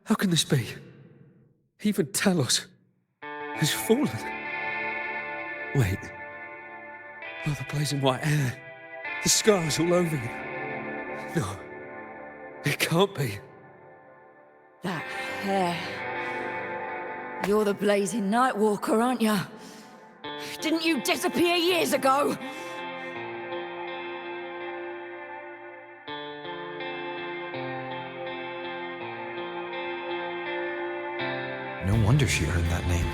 How can this be? Even Talos has fallen. Wait. Oh, the blazing white hair. The scars all over him. No. It can't be. That hair. You're the blazing Nightwalker, aren't you? Didn't you disappear years ago? No wonder she earned that name.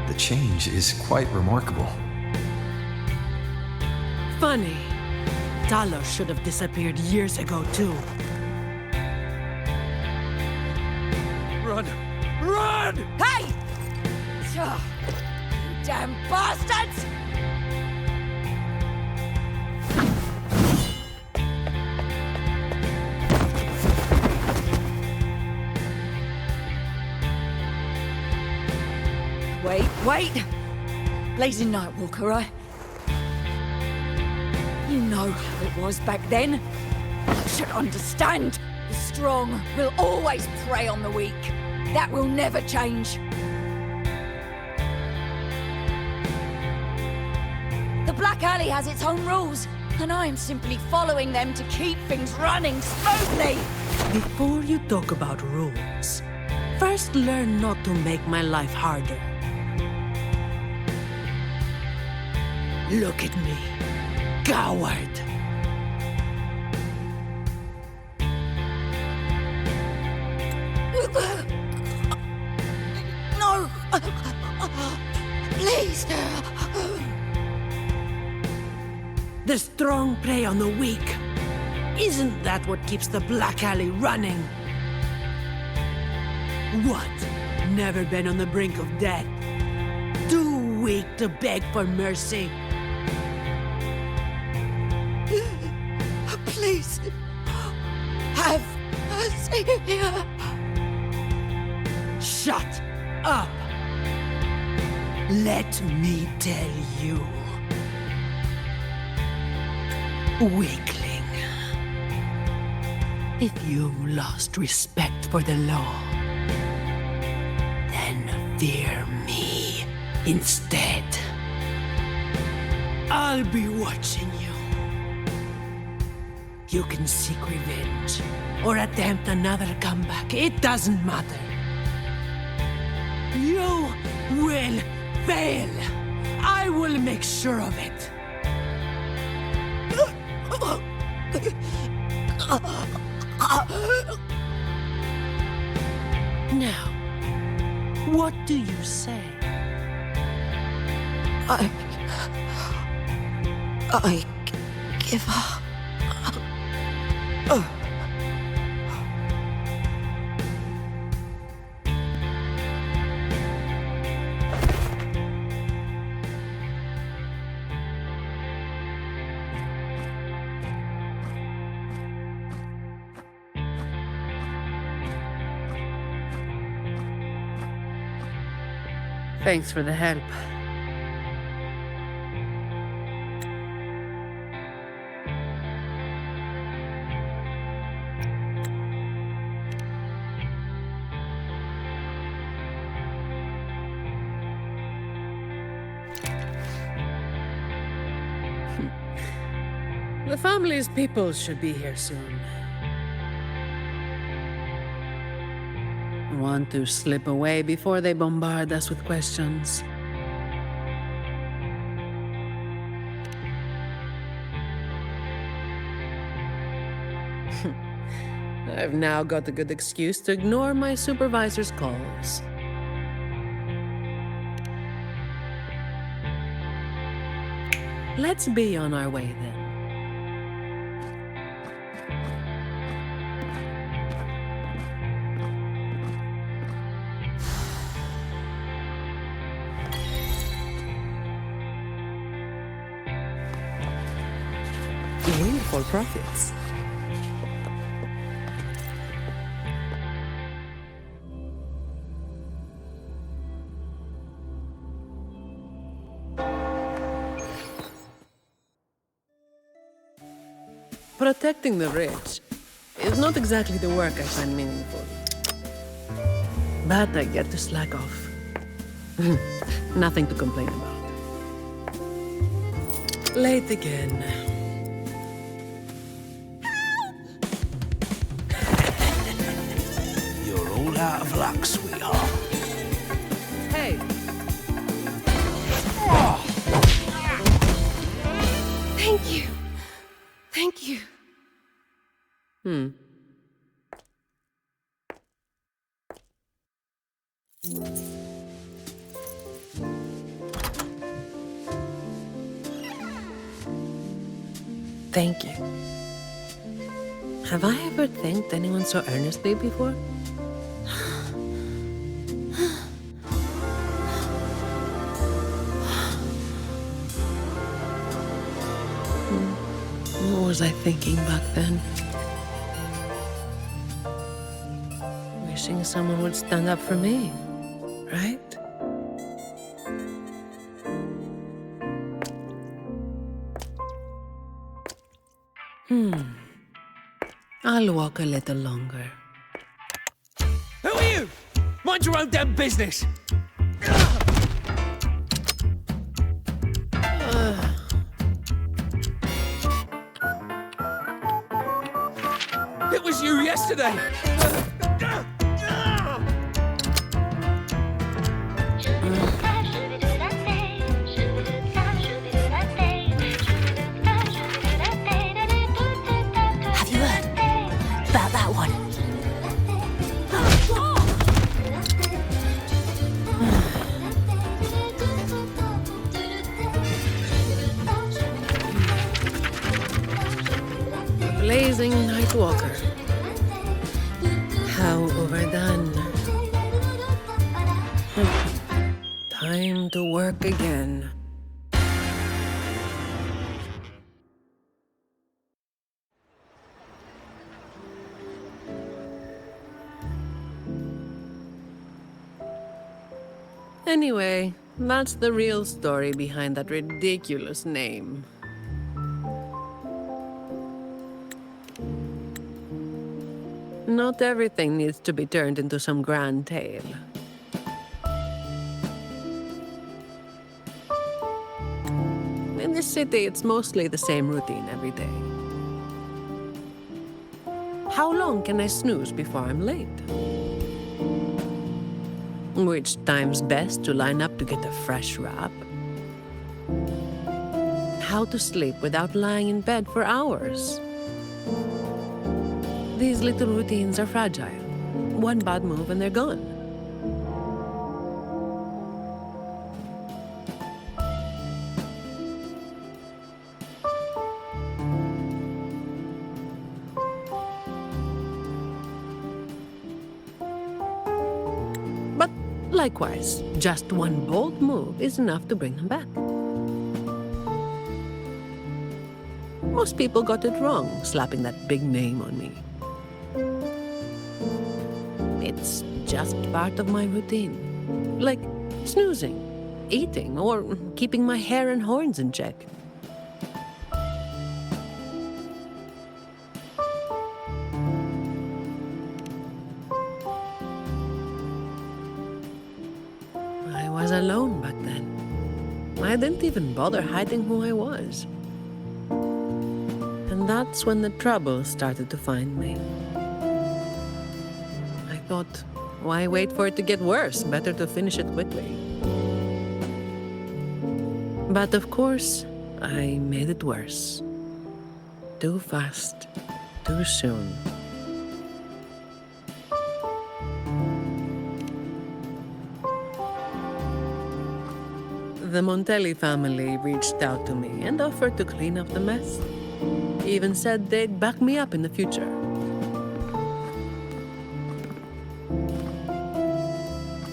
The change is quite remarkable. Funny. Talos should have disappeared years ago, too. Run! Run! Hey! You damn bastards! Wait! Blazing Nightwalker, right? You know how it was back then. You should understand. The strong will always prey on the weak. That will never change. The Black Alley has its own rules, and I am simply following them to keep things running smoothly. Before you talk about rules, first learn not to make my life harder. Look at me, coward. No! Please! The strong prey on the weak. Isn't that what keeps the Black Alley running? What? Never been on the brink of death? Too weak to beg for mercy? Please! Have mercy! Shut up! Let me tell you. Weakling. If you lost respect for the law, then fear me instead. I'll be watching you. You can seek revenge or attempt another comeback. It doesn't matter. You will fail. I will make sure of it. Now, what do you say? I give up. Thanks for the help. The family's people should be here soon. Want to slip away before they bombard us with questions. I've now got a good excuse to ignore my supervisor's calls. Let's be on our way then. Windfall profits. Protecting the rich is not exactly the work I find meaningful. But I get to slack off. Nothing to complain about. Late again. You're all out of luck, sweetheart. Hey. Thank you. Thank you. Thank you. Have I ever thanked anyone so earnestly before? What was I thinking back then? Wishing someone would stand up for me, right? I'll walk a little longer. Who are you? Mind your own damn business. It was you yesterday. Have you heard about that one? A blazing night walker. How overdone. Time to work again. Anyway, that's the real story behind that ridiculous name. Not everything needs to be turned into some grand tale. In this city, it's mostly the same routine every day. How long can I snooze before I'm late? Which time's best to line up to get a fresh wrap? How to sleep without lying in bed for hours? These little routines are fragile. One bad move and they're gone. But likewise, just one bold move is enough to bring them back. Most people got it wrong, slapping that big name on me. It's just part of my routine. Like Snoozing, eating, or keeping my hair and horns in check. I was alone back then. I didn't even bother hiding who I was. And that's when the trouble started to find me. I thought, why wait for it to get worse? Better to finish it quickly. But of course, I made it worse. Too fast, too soon. The Montelli family reached out to me and offered to clean up the mess. Even said they'd back me up in the future.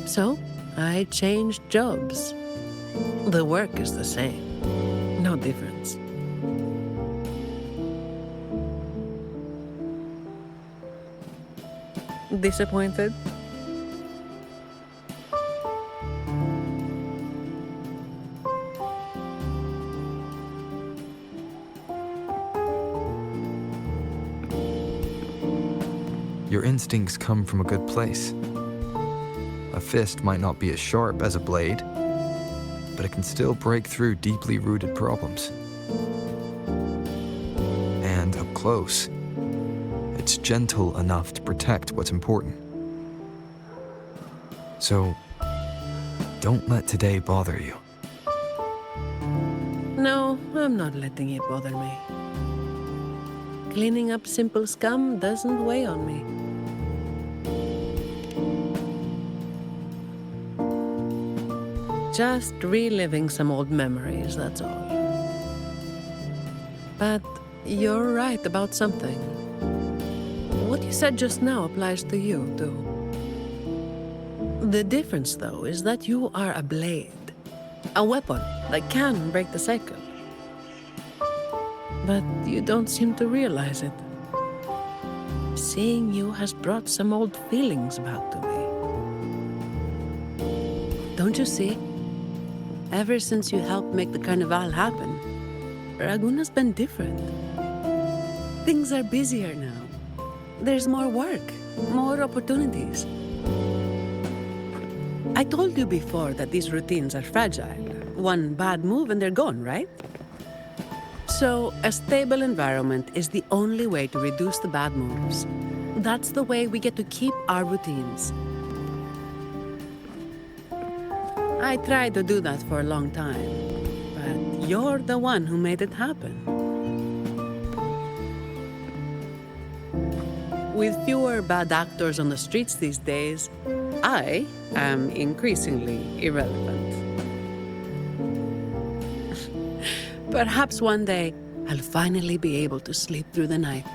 So, I changed jobs. The work is the same. No difference. Disappointed? Your instincts come from a good place. A fist might not be as sharp as a blade, but it can still break through deeply rooted problems. And up close, it's gentle enough to protect what's important. So, don't let today bother you. No, I'm not letting it bother me. Cleaning up simple scum doesn't weigh on me. Just reliving some old memories, that's all. But you're right about something. What you said just now applies to you, too. The difference, though, is that you are a blade. A weapon that can break the cycle. But you don't seem to realize it. Seeing you has brought some old feelings back to me. Don't you see? Ever since you helped make the carnival happen, Raguna's been different. Things are busier now. There's more work, more opportunities. I told you before that these routines are fragile. One bad move and they're gone, right? So, a stable environment is the only way to reduce the bad moves. That's the way we get to keep our routines. I tried to do that for a long time, but you're the one who made it happen. With fewer bad actors on the streets these days, I am increasingly irrelevant. Perhaps one day, I'll finally be able to sleep through the night.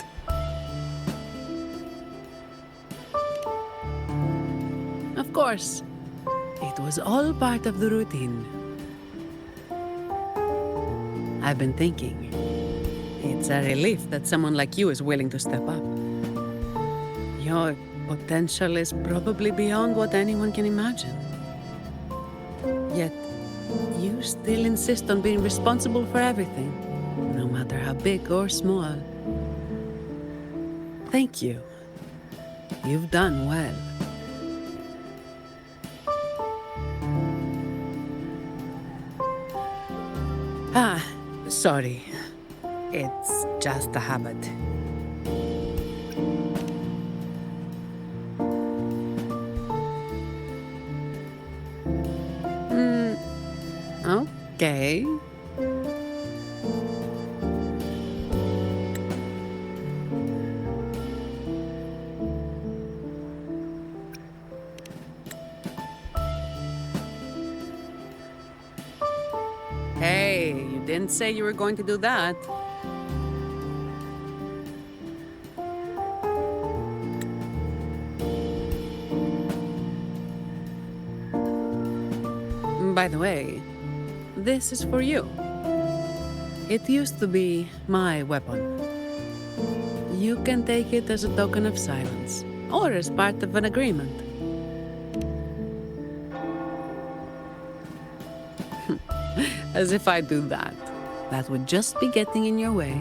Of course, it was all part of the routine. I've been thinking, it's a relief that someone like you is willing to step up. Your potential is probably beyond what anyone can imagine. Yet, you still insist on being responsible for everything, no matter how big or small. Thank you. You've done well. Sorry. It's just a habit. Okay. Hey, you didn't say you were going to do that. By the way, this is for you. It used to be my weapon. You can take it as a token of silence, or as part of an agreement. As if I do that. That would just be getting in your way.